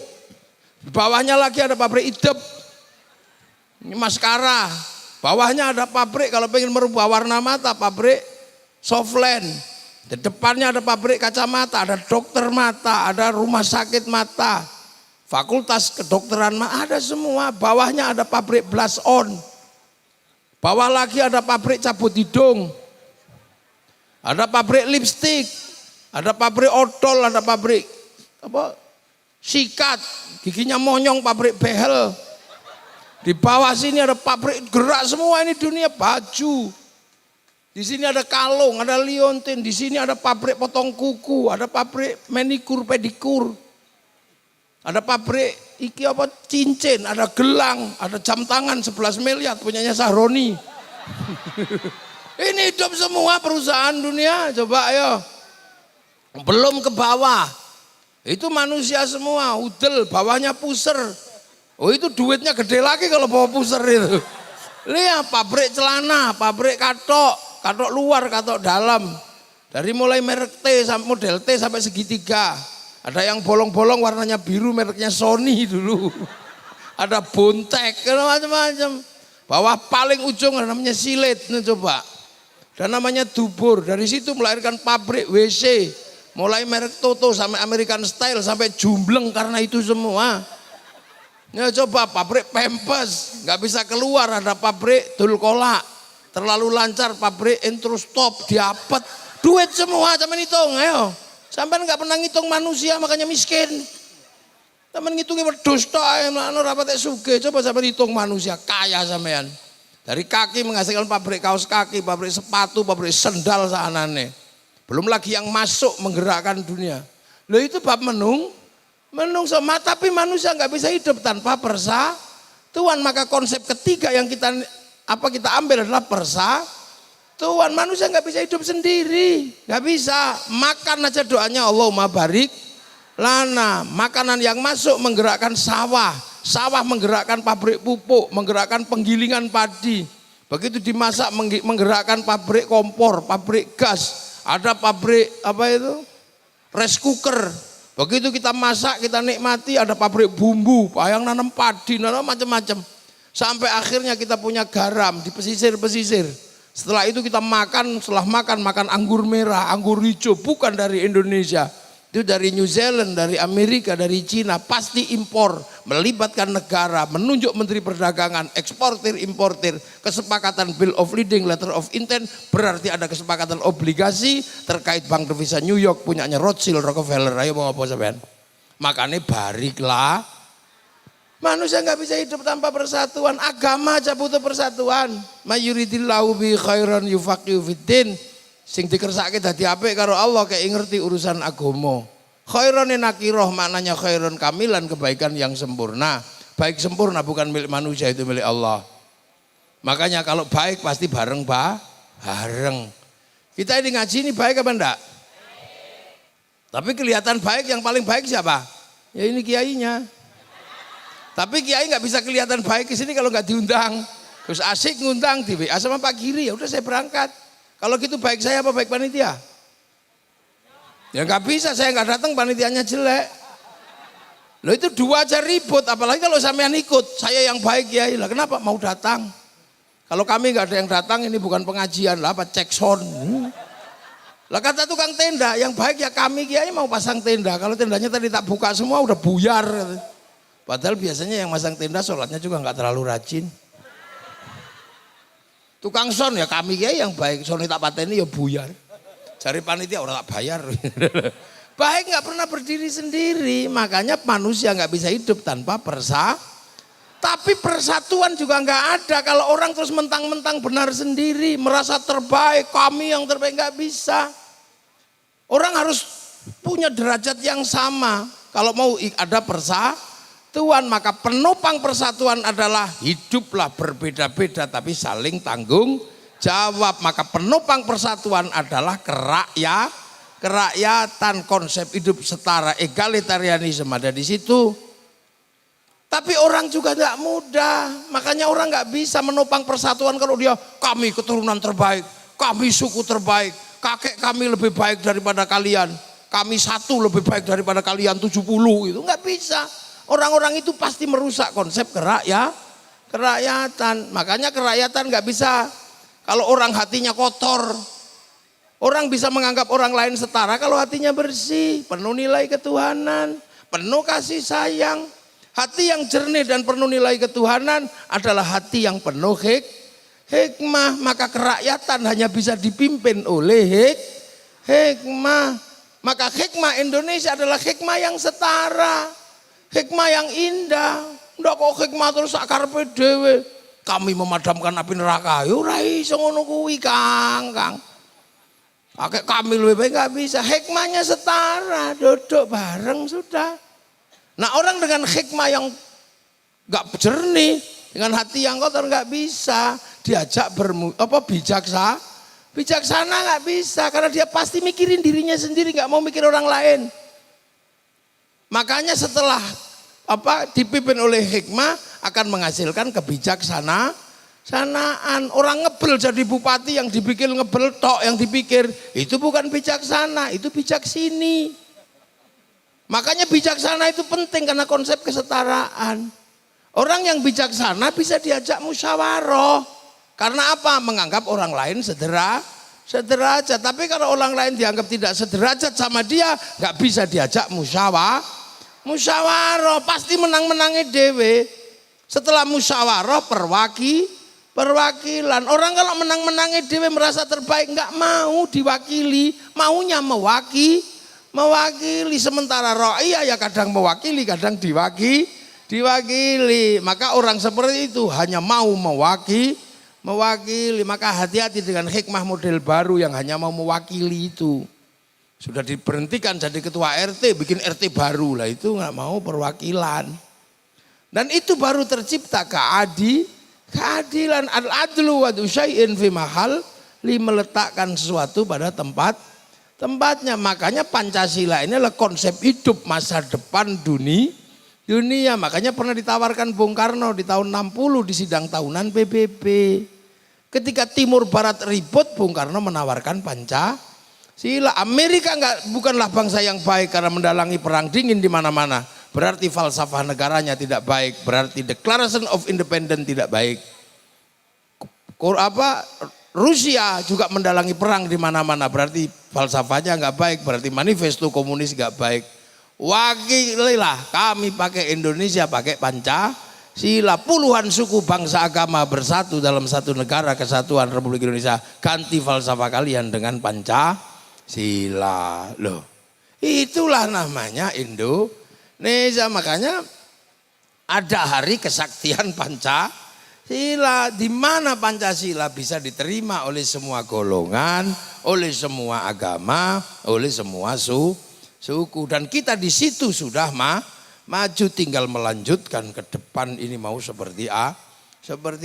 di bawahnya lagi ada pabrik idep, ini maskara, bawahnya ada pabrik kalau pengen merubah warna mata, pabrik Softland, di depannya ada pabrik kacamata, ada dokter mata, ada rumah sakit mata, fakultas kedokteran mata, ada semua. Bawahnya ada pabrik blush on, bawah lagi ada pabrik cabut hidung, ada pabrik lipstick, ada pabrik odol, ada pabrik apa sikat, giginya monyong, pabrik behel. Di bawah sini ada pabrik gerak semua, ini dunia baju. Di sini ada kalung, ada liontin, di sini ada pabrik potong kuku, ada pabrik manikur pedikur. Ada pabrik iki apa cincin, ada gelang, ada jam tangan 11 miliar punyanya Sahroni. Ini hidup semua perusahaan dunia, coba ayo. Belum ke bawah, itu manusia semua, udel, bawahnya puser. Oh itu duitnya gede lagi kalau bawa puser itu. Lihat pabrik celana, pabrik katok, katok luar, katok dalam. Dari mulai merek T sampai model T sampai segitiga. Ada yang bolong-bolong warnanya biru mereknya Sony dulu. Ada bontek, macam-macam. Bawah paling ujung namanya silet, nih coba. Dan namanya dubur, dari situ melahirkan pabrik WC, mulai merek Toto sampai American Style sampai jumbleng karena itu semua. Ya coba pabrik Pampers, nggak bisa keluar, ada pabrik Dulcola, terlalu lancar pabrik Introstop, diapet, duit semua, sampai hitung, ayo. Sampai nggak pernah ngitung manusia makanya miskin. Sampai ngitungnya wedhus tok, anu rapat sugih, coba sampai hitung manusia kaya sampean. Dari kaki menghasilkan pabrik kaos kaki, pabrik sepatu, pabrik sendal saanane. Belum lagi yang masuk menggerakkan dunia. Loh itu bab menung sama, tapi manusia nggak bisa hidup tanpa persatuan. Maka konsep ketiga yang kita ambil adalah persatuan. Manusia nggak bisa hidup sendiri, nggak bisa. Makan aja doanya Allahumma barik lana. Makanan yang masuk menggerakkan sawah. Sawah menggerakkan pabrik pupuk, menggerakkan penggilingan padi. Begitu dimasak menggerakkan pabrik kompor, pabrik gas. Ada pabrik apa itu? Rice cooker. Begitu kita masak, kita nikmati, ada pabrik bumbu, yang nanam padi, nanam macam-macam. Sampai akhirnya kita punya garam di pesisir-pesisir. Setelah itu kita makan, setelah makan anggur merah, anggur hijau, bukan dari Indonesia. Itu dari New Zealand, dari Amerika, dari Cina, pasti impor, melibatkan negara, menunjuk menteri perdagangan, eksportir, importir, kesepakatan bill of lading, letter of intent, berarti ada kesepakatan obligasi terkait bank devisa New York punyanya Rothschild, Rockefeller, ayo mau apa sampean? Makanya bariklah, manusia nggak bisa hidup tanpa persatuan, agama aja butuh persatuan. Mayuridillahu bi khairan yufaqihu fiddin. Sing dikersake dadi apik karo Allah kayak ngerti urusan agama. Khairon nakiroh maknanya khairon kamilan, kebaikan yang sempurna. Baik sempurna bukan milik manusia, itu milik Allah. Makanya kalau baik pasti bareng. Kita ini ngaji ini baik apa enggak? Tapi kelihatan baik, yang paling baik siapa? Ya ini kiainya. Tapi kiai nggak bisa kelihatan baik di sini kalau nggak diundang. Terus asik ngundang di WA sama Pak Giri, ya udah saya berangkat. Kalau gitu baik saya apa baik panitia? Ya nggak bisa, saya nggak datang panitianya jelek. Loh itu dua aja ribut, apalagi kalau sampean ikut. Saya yang baik ya, lah kenapa mau datang? Kalau kami nggak ada yang datang, ini bukan pengajian lah, apa cek sound. Lah kata tukang tenda, yang baik ya kami kiai mau pasang tenda. Kalau tendanya tadi tak buka semua udah buyar. Padahal biasanya yang masang tenda sholatnya juga nggak terlalu rajin. Tukang son ya kami ya yang baik, son tak pateni ya buyar. Cari panitia orang tak bayar. Baik nggak pernah berdiri sendiri, makanya manusia nggak bisa hidup tanpa Tapi persatuan juga nggak ada kalau orang terus mentang-mentang benar sendiri, merasa terbaik, kami yang terbaik, nggak bisa. Orang harus punya derajat yang sama kalau mau ada persatuan. Tuhan, maka penopang persatuan adalah hiduplah berbeda-beda tapi saling tanggung jawab. Maka penopang persatuan adalah kerakyatan, konsep hidup setara, egalitarianisme ada di situ. Tapi orang juga tidak mudah, makanya orang nggak bisa menopang persatuan kalau dia kami keturunan terbaik, kami suku terbaik, kakek kami lebih baik daripada kalian, kami satu lebih baik daripada kalian 70, itu nggak bisa. Orang-orang itu pasti merusak konsep kerakyatan. Makanya kerakyatan nggak bisa kalau orang hatinya kotor. Orang bisa menganggap orang lain setara kalau hatinya bersih, penuh nilai ketuhanan, penuh kasih sayang. Hati yang jernih dan penuh nilai ketuhanan adalah hati yang penuh hikmah. Maka kerakyatan hanya bisa dipimpin oleh hikmah. Maka hikmah Indonesia adalah hikmah yang setara. Hikmah yang indah, ndak kok hikmah terus akarepe dhewe. Kami memadamkan api neraka, yo ora iso ngono kuwi Kang. Pakai kami lebih baik nggak bisa. Hikmahnya setara, duduk bareng sudah. Nah orang dengan hikmah yang nggak jernih, dengan hati yang kotor nggak bisa diajak bijaksana nggak bisa karena dia pasti mikirin dirinya sendiri, nggak mau mikir orang lain. Makanya setelah dipimpin oleh hikmah akan menghasilkan kebijaksanaan. Orang ngebel jadi bupati yang dipikir ngebel tok, yang dipikir itu bukan bijaksana, itu bijaksini. Makanya bijaksana itu penting karena konsep kesetaraan. Orang yang bijaksana bisa diajak musyawarah. Karena apa? Menganggap orang lain sederajat. Tapi kalau orang lain dianggap tidak sederajat sama dia, nggak bisa diajak musyawarah, pasti menang-menangnya dewe. Setelah musyawarah perwakilan. Orang kalau menang-menangnya dewe merasa terbaik, nggak mau diwakili, maunya mewakili. Sementara rakyat ya kadang mewakili, kadang diwakili. Maka orang seperti itu hanya mau mewakili. Maka hati-hati dengan hikmah model baru yang hanya mau mewakili itu. Sudah diberhentikan jadi ketua RT, bikin RT baru lah, itu nggak mau perwakilan. Dan itu baru tercipta keadilan, al-adlu wa syai'in fi mahal, meletakkan sesuatu pada tempatnya. Makanya Pancasila ini adalah konsep hidup masa depan dunia. Makanya pernah ditawarkan Bung Karno di tahun 60 di sidang tahunan PBB. Ketika Timur Barat ribut, Bung Karno menawarkan Pancasila. Amerika bukanlah bangsa yang baik karena mendalangi perang dingin di mana-mana. Berarti falsafah negaranya tidak baik. Berarti Declaration of Independence tidak baik. Rusia juga mendalangi perang di mana-mana. Berarti falsafahnya nggak baik. Berarti manifesto komunis nggak baik. Wakililah kami pakai Indonesia, pakai Pancasila. Puluhan suku bangsa agama bersatu dalam satu negara kesatuan Republik Indonesia. Ganti falsafah kalian dengan Pancasila. Loh, itulah namanya Indonesia. Makanya ada hari kesaktian Pancasila, di mana Pancasila bisa diterima oleh semua golongan, oleh semua agama, oleh semua suku. Dan kita di situ sudah maju, tinggal melanjutkan ke depan ini mau seperti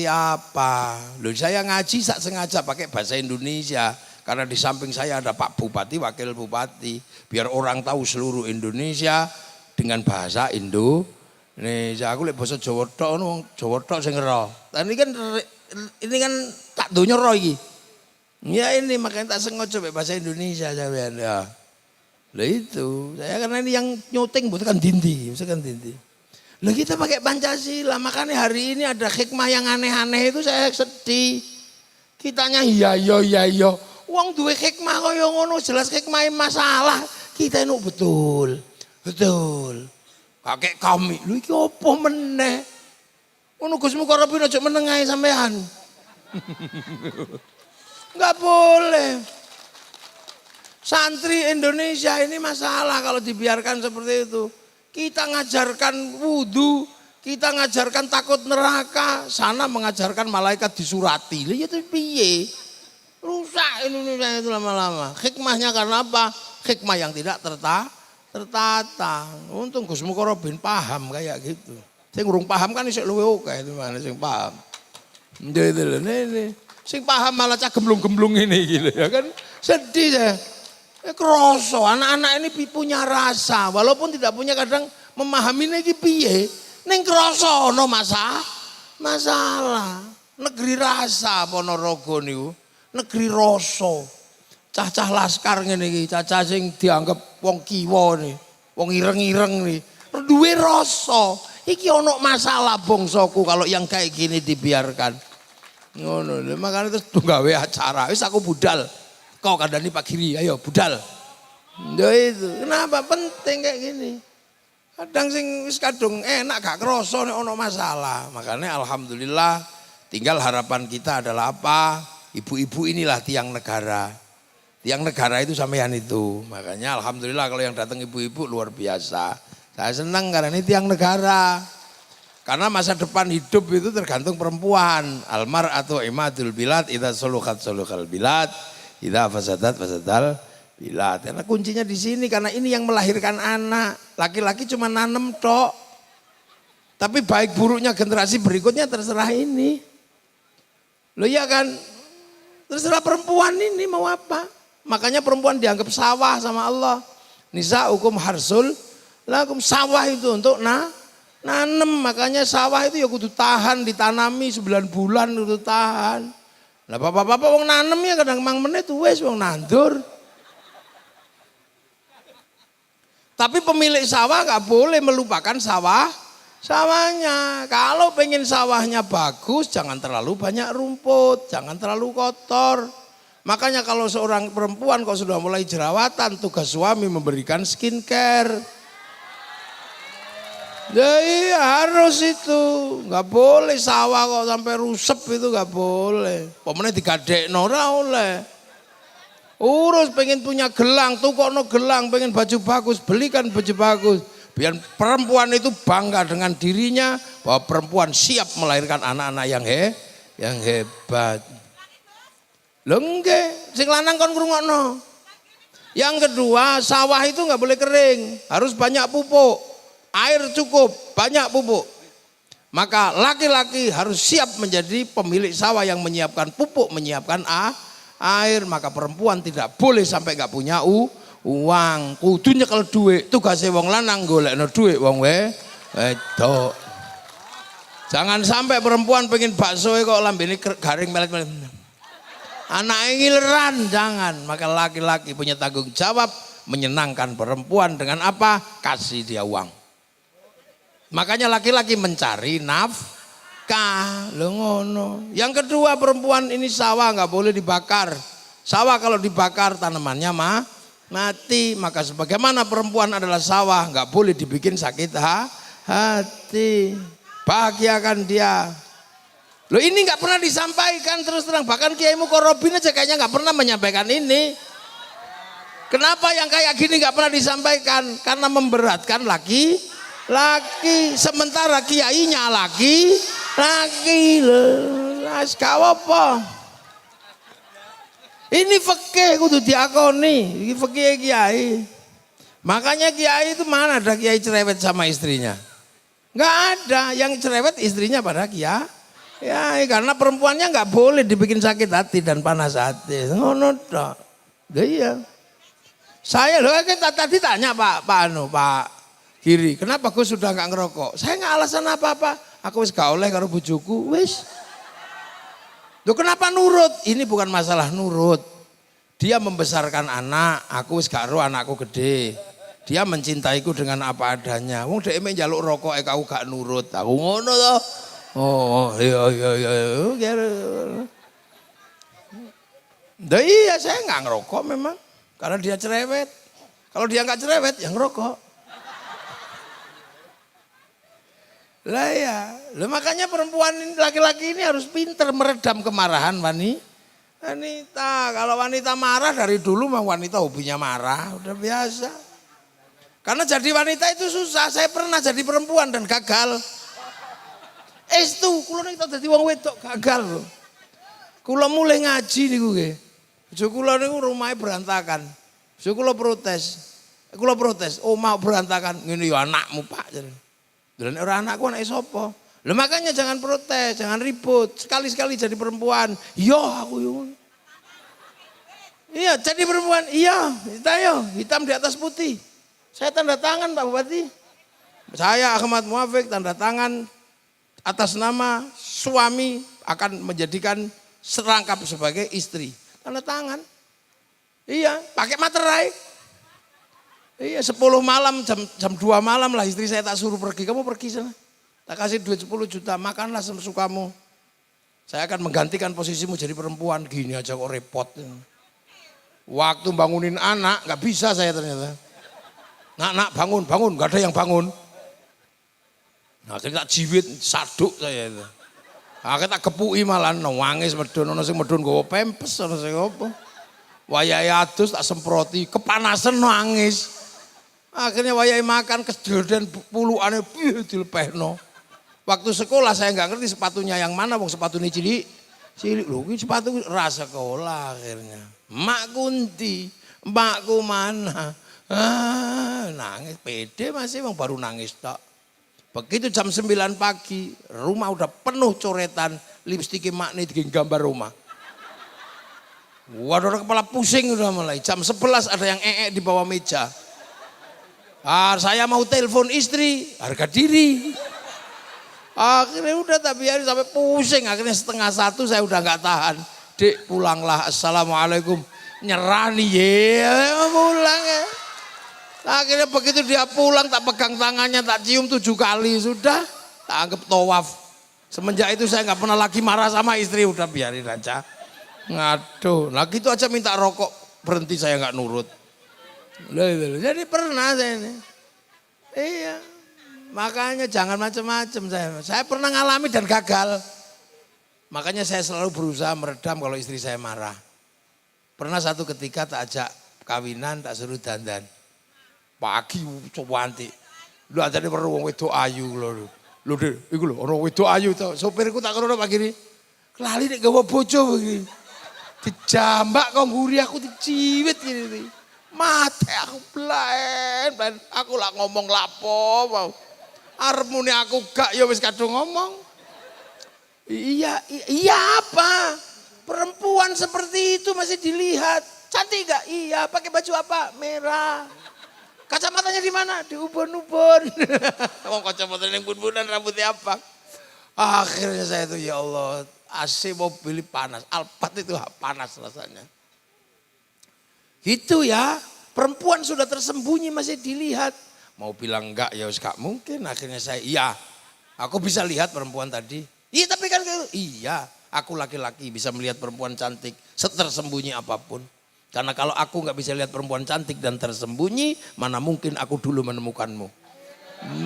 apa. Loh, saya ngaji sengaja pakai bahasa Indonesia. Karena di samping saya ada Pak Bupati, Wakil Bupati. Biar orang tahu seluruh Indonesia dengan bahasa Indonesia. Aku lihat bahasa Jawa tok sing ngero. Ini kan tak donya ro iki. Ya ini makanya tak sengaja pakai bahasa Indonesia sampean ya. Lah itu, saya karena ini yang nyuting bukan dindi. Lah kita pakai Pancasila, makanya hari ini ada hikmah yang aneh-aneh itu saya sedih. Kitanya iya. Wong duwe hikmah kaya ngono, jelas hikmah masalah. Kita ini betul. Kakek kami, lho iki apa meneh? Ngono Gus Mukarrabin aja meneng ae sampean. Enggak boleh. Santri Indonesia ini masalah kalau dibiarkan seperti itu. Kita ngajarkan wudu, kita ngajarkan takut neraka, sana mengajarkan malaikat disurati. Lah ya piye? Rusak Indonesia itu lama-lama. Hikmahnya karena apa? Hikmah yang tidak tertata. Untung Gus Mukarrabin paham kayak gitu. Sing urung paham kan isih luwe oke itu mana sing paham. Ini. Sing paham malah cah gemblung-gemblung ini gitu ya kan. Sedih saya. Kroso anak-anak ini punya rasa walaupun tidak punya kadang memahami iki piye. Ning kroso ono masalah. Negeri rasa Ponorogo niku. Negeri rasa. Cah-cah laskar ngene iki, cah-cah sing dianggap wong kiwa nih, wong ireng-ireng nih. Duwe rasa. Iki ono masalah bangsaku kalau yang kayak gini dibiarkan. Ngono lho, makane terus gawe acara. Wis aku budal. Kau kandhani Pak Giri, ayo budal. Yo itu. Kenapa penting kayak gini? Kadang sing wis kadung enak gak krasa nek ono masalah. Makanya alhamdulillah tinggal harapan kita adalah apa? Ibu-ibu inilah tiang negara. Tiang negara itu sampean itu. Makanya alhamdulillah kalau yang datang ibu-ibu luar biasa. Saya senang karena ini tiang negara. Karena masa depan hidup itu tergantung perempuan. Almar atau imadul bilad, idza solukat solukal bilad, idza fasadat fasadal bilad. Karena kuncinya di sini karena ini yang melahirkan anak. Laki-laki cuma nanem tok. Tapi baik buruknya generasi berikutnya terserah ini. Loh ya kan? Terserah perempuan ini mau apa? Makanya perempuan dianggap sawah sama Allah. Nisa hukum harsul lakum, sawah itu untuk nanem. Makanya sawah itu ya kudu tahan, ditanami 9 bulan kudu tahan. Lah bapak-bapak wong nanem ya kadang mang menit wis wong nandur. Tapi pemilik sawah gak boleh melupakan sawahnya. Kalau pengen sawahnya bagus jangan terlalu banyak rumput, jangan terlalu kotor. Makanya kalau seorang perempuan kok sudah mulai jerawatan, tugas suami memberikan skincare. Ya iya harus itu, nggak boleh sawah kok sampai rusep itu nggak boleh. Pemenang digadekno ora oleh. Urus pengen punya gelang, tukokno gelang, pengen baju bagus, belikan baju bagus. Biar perempuan itu bangga dengan dirinya bahwa perempuan siap melahirkan anak-anak yang hebat. Lho nggih, sing lanang kon ngrungokno. Yang kedua, sawah itu nggak boleh kering, harus banyak pupuk. Air cukup, banyak pupuk. Maka laki-laki harus siap menjadi pemilik sawah yang menyiapkan pupuk, menyiapkan air. Maka perempuan tidak boleh sampai nggak punya uang. Kudu nyekel duit, tugasnya wong lanang golekno duit wong wedok. Jangan sampai perempuan pengen bakso kok lambene garing melet-melet. Anak ngileran jangan. Maka laki-laki punya tanggung jawab menyenangkan perempuan dengan apa? Kasih dia uang. Makanya laki-laki mencari nafkah. Lho ngono. Yang kedua perempuan ini sawah nggak boleh dibakar. Sawah kalau dibakar tanamannya mati. Maka sebagaimana perempuan adalah sawah nggak boleh dibikin sakit hati. Bahagiakan dia. Loh ini nggak pernah disampaikan terus terang. Bahkan Kiai Mukarrabin aja kayaknya nggak pernah menyampaikan ini. Kenapa yang kayak gini nggak pernah disampaikan? Karena memberatkan laki. Sementara kiainya laki. Gak apa. Ini fikih kudu diakoni. Ini fikih kiai. Makanya kiai itu mana ada kiai cerewet sama istrinya? Nggak ada. Yang cerewet istrinya pada kiai. Ya, karena perempuannya nggak boleh dibikin sakit hati dan panas hati. Ngono tok. Iya. Saya loh kita tadi tanya Pak Giri, kenapa gue sudah nggak ngerokok? Saya nggak alasan apa-apa. Aku wis gak oleh karo bojoku, wis. Loh kenapa nurut? Ini bukan masalah nurut. Dia membesarkan anak, aku wis gak ro anakku gede. Dia mencintaiku dengan apa adanya. Wong dhek njaluk rokok aku gak nurut. Aku ngono toh. Oh iya. Iya saya nggak ngerokok memang karena dia cerewet. Kalau dia nggak cerewet ya ngerokok. Lah ya, makanya perempuan laki-laki ini harus pinter meredam kemarahan wanita. Kalau wanita marah dari dulu mah wanita hobinya marah, udah biasa. Karena jadi wanita itu susah. Saya pernah jadi perempuan dan gagal. Kula nek dadi wong wedok gagal lho. Kula mulai ngaji niku nggih. Bojo kula niku rumahe berantakan. Bojo kula protes. Kula protes, omah berantakan, ngene ya anakmu Pak. Delane ora anakku, anake sapa? Lho makanya jangan protes, jangan ribut. Sekali-sekali jadi perempuan. Iya aku yo. Iya jadi perempuan, iya. Hitam di atas putih. Saya tanda tangan Pak Bupati. Saya Ahmad Muafik tanda tangan atas nama suami akan menjadikan serangkap sebagai istri. Tanda tangan. Iya, pakai materai. Iya 10 malam, jam 2 malam lah istri saya tak suruh pergi. Kamu pergi sana. Tak kasih duit 10 juta, makanlah sesukamu. Saya akan menggantikan posisimu jadi perempuan. Gini aja kok repot. Waktu bangunin anak gak bisa saya ternyata. Nak bangun, gak ada yang bangun. Nah akhirnya tak jiwit, saduk saya itu. Akhirnya tak kepui malah, nangis medun, sing medun gawa pempes, sing apa. Wayahe adus tak semproti, kepanasan nangis. Akhirnya wayahe makan kejedan puluhane dilepehno. Waktu sekolah saya nggak ngerti sepatunya yang mana, wong sepatunya cilik lho iki sepatu ras sekolah akhirnya. Mak Kunti, mbakku mana? Nangis pede masih wong baru nangis tok. Begitu jam 9 pagi, rumah udah penuh coretan, lipstik mak nih bikin gambar rumah. Waduh kepala pusing udah mulai. Jam 11 ada yang di bawah meja. Saya mau telepon istri, harga diri. Akhirnya udah tak biarin sampai pusing. Akhirnya 12:30 saya udah nggak tahan. Dek pulanglah, assalamualaikum. Nyerah nih ya, pulang ya. Akhirnya begitu dia pulang tak pegang tangannya, tak cium 7 kali sudah. Tak anggap tawaf. Semenjak itu saya nggak pernah lagi marah sama istri, udah biarin aja. Ngaduh, nah gitu aja minta rokok berhenti saya nggak nurut. Jadi pernah saya ini. Iya. Makanya jangan macam-macam saya. Saya pernah ngalami dan gagal. Makanya saya selalu berusaha meredam kalau istri saya marah. Pernah satu ketika tak ajak kawinan, tak suruh dandan. Pagi coba anti. Lu ajane perlu wong wedok ayu lho. Lho Dek, iku lho orang wedok ayu to. Sopirku tak krono pagi ini. Kelali nek gawa bojo begini. Dijambak kok nguri aku diciwit gini. Mate aku blaen. Aku lah ngomong lapo mau. Arep muni aku gak ya wis kadung ngomong. Iya apa? Perempuan seperti itu masih dilihat. Cantik gak? Iya, pakai baju apa? Merah. Kacamatanya di mana? Di ubun-ubun. Wong kacamatanya yang bun-bunan rambutnya apa? Akhirnya saya itu ya Allah, AC mobil panas, Alphard itu panas rasanya. Gitu ya, perempuan sudah tersembunyi masih dilihat. Mau bilang enggak ya gak mungkin. Akhirnya saya iya, aku bisa lihat perempuan tadi. Iya tapi kan iya, aku laki-laki bisa melihat perempuan cantik setersembunyi apapun. Karena kalau aku nggak bisa lihat perempuan cantik dan tersembunyi, mana mungkin aku dulu menemukanmu.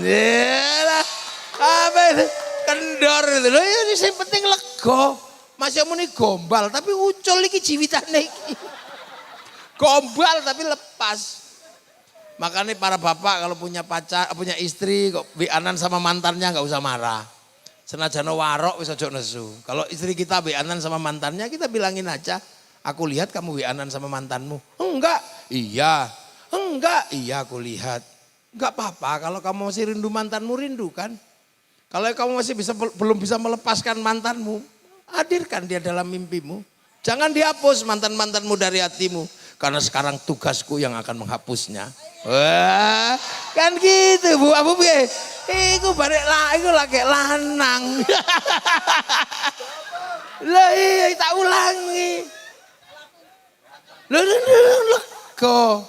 Yalah, apa itu? Kendor itu loh, ini yang penting lego. Masih muni gombal tapi ucul iki jiwitane iki. Gombal tapi lepas. Makanya para bapak kalau punya pacar, punya istri kok bianan sama mantannya nggak usah marah. Senajan warok wis ojo nesu. Kalau istri kita bianan sama mantannya kita bilangin aja, aku lihat kamu bianan sama mantanmu. Enggak. Iya. Enggak. Iya aku lihat. Enggak apa-apa kalau kamu masih rindu mantanmu, rindu kan. Kalau kamu masih belum bisa melepaskan mantanmu, hadirkan dia dalam mimpimu. Jangan dihapus mantan-mantanmu dari hatimu. Karena sekarang tugasku yang akan menghapusnya. Wah, kan gitu Bu. Abu piye? Iku barek lah, iku lagi lanang. Lah iya tak ulangi. Lego.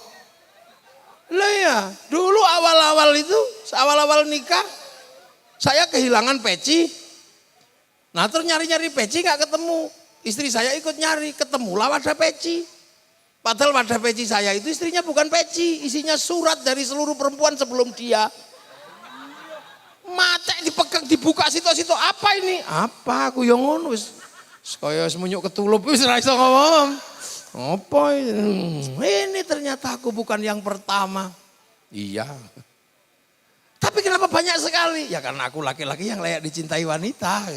Lah ya, dulu awal-awal itu, awal-awal nikah, saya kehilangan peci. Nah terus nyari-nyari peci gak ketemu. Istri saya ikut nyari, ketemulah wadah peci. Padahal wadah peci saya itu istrinya bukan peci, isinya surat dari seluruh perempuan sebelum dia. Mate dipegang, dibuka situ-situ, apa ini? Apa aku yang ngono wis kaya semunyuk ketulup wis ora iso ngomong. Apa ini? Ini ternyata aku bukan yang pertama. Iya. Tapi kenapa banyak sekali? Ya karena aku laki-laki yang layak dicintai wanita.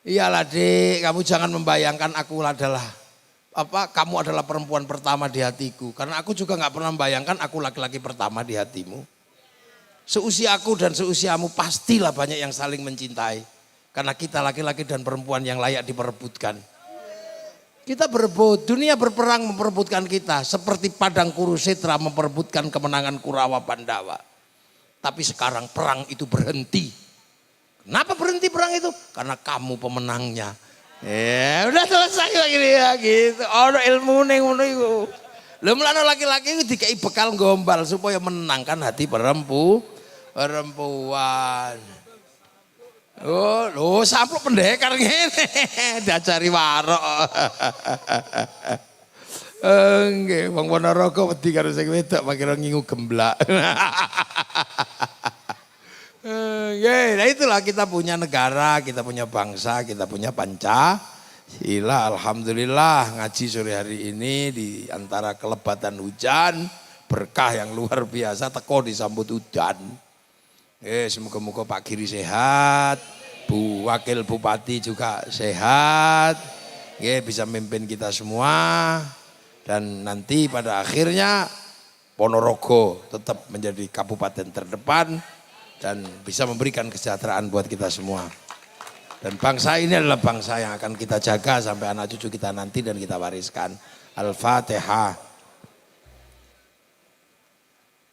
Iyalah Dik, kamu jangan membayangkan aku adalah kamu adalah perempuan pertama di hatiku. Karena aku juga nggak pernah membayangkan aku laki-laki pertama di hatimu. Seusiaku dan seusiamu pastilah banyak yang saling mencintai. Karena kita laki-laki dan perempuan yang layak diperebutkan. Kita berebut, dunia berperang memperebutkan kita. Seperti padang Kurusetra memperebutkan kemenangan Kurawa Pandawa. Tapi sekarang perang itu berhenti. Kenapa berhenti perang itu? Karena kamu pemenangnya. Ya udah selesai lagi ya gitu. Ono ilmu ning ngono iku. Lha mulane laki-laki itu dikai bekal gombal supaya menangkan hati perempuan. Oh, lho sampluk pendekar ngene. Diajari warok. Nggih, wong Ponorogo wedi karo sing wedok makira ngingu gemblak. Nah itulah kita punya negara, kita punya bangsa, kita punya Pancasila. Alhamdulillah ngaji sore hari ini di antara kelebatan hujan, berkah yang luar biasa, teko disambut udan. Semoga-moga Pak Giri sehat, Bu Wakil Bupati juga sehat, bisa memimpin kita semua. Dan nanti pada akhirnya Ponorogo tetap menjadi kabupaten terdepan. Dan bisa memberikan kesejahteraan buat kita semua. Dan bangsa ini adalah bangsa yang akan kita jaga sampai anak cucu kita nanti dan kita wariskan. Al-Fatihah.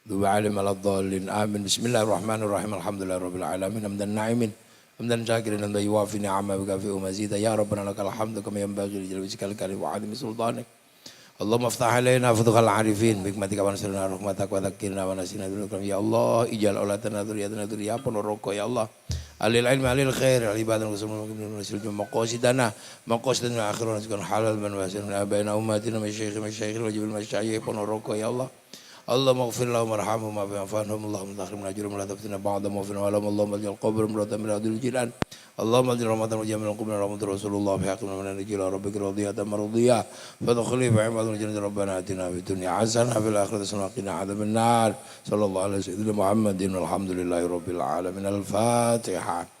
Amin. Bismillahirrahmanirrahim. Alhamdulillahirabbil alamin. Hamdan na'imin. Hamdan syakirin wa yuwafi ni'ama wa kafi'u mazida. Ya Rabbana lakal hamdu kama yanbaghi li jalali wajhikal karim wa 'azimi sultanik. Allahumma aftah alaina futuhal arifin bikmatika wa nasrina rahmatak wa dzakirna wa nasina dzikram ya Allah ijal aulatana dzurriyyatana dzurriyyah Ponorogo ya Allah alil ilmi alil khair al ibadah wa nasil maqasidana maqasidana akhirana sekon halal man wasilna baina ummatina masyayikh wa jibil masyayikh Ponorogo ya Allah Allahumma ighfir lahum warhamhum wa bi'afwanhum Allahumma takhrimna ajrum la taftina ba'da ma fina wa Allahumma aj'al qabrahum rawdatan min riyadil jinan Allahumma aj'al rahmatan wa jamil qubna rahmatur rasulullah fi haqqina wa najil rabbika radiyatan mardiyah fadkhuli fi ibadil jannati rabbana atina fid dunya hasanah fil akhirati hasanah wa qina adzaban nar sallallahu alaihi wasallam Muhammadin walhamdulillahi rabbil alamin al-fatihah.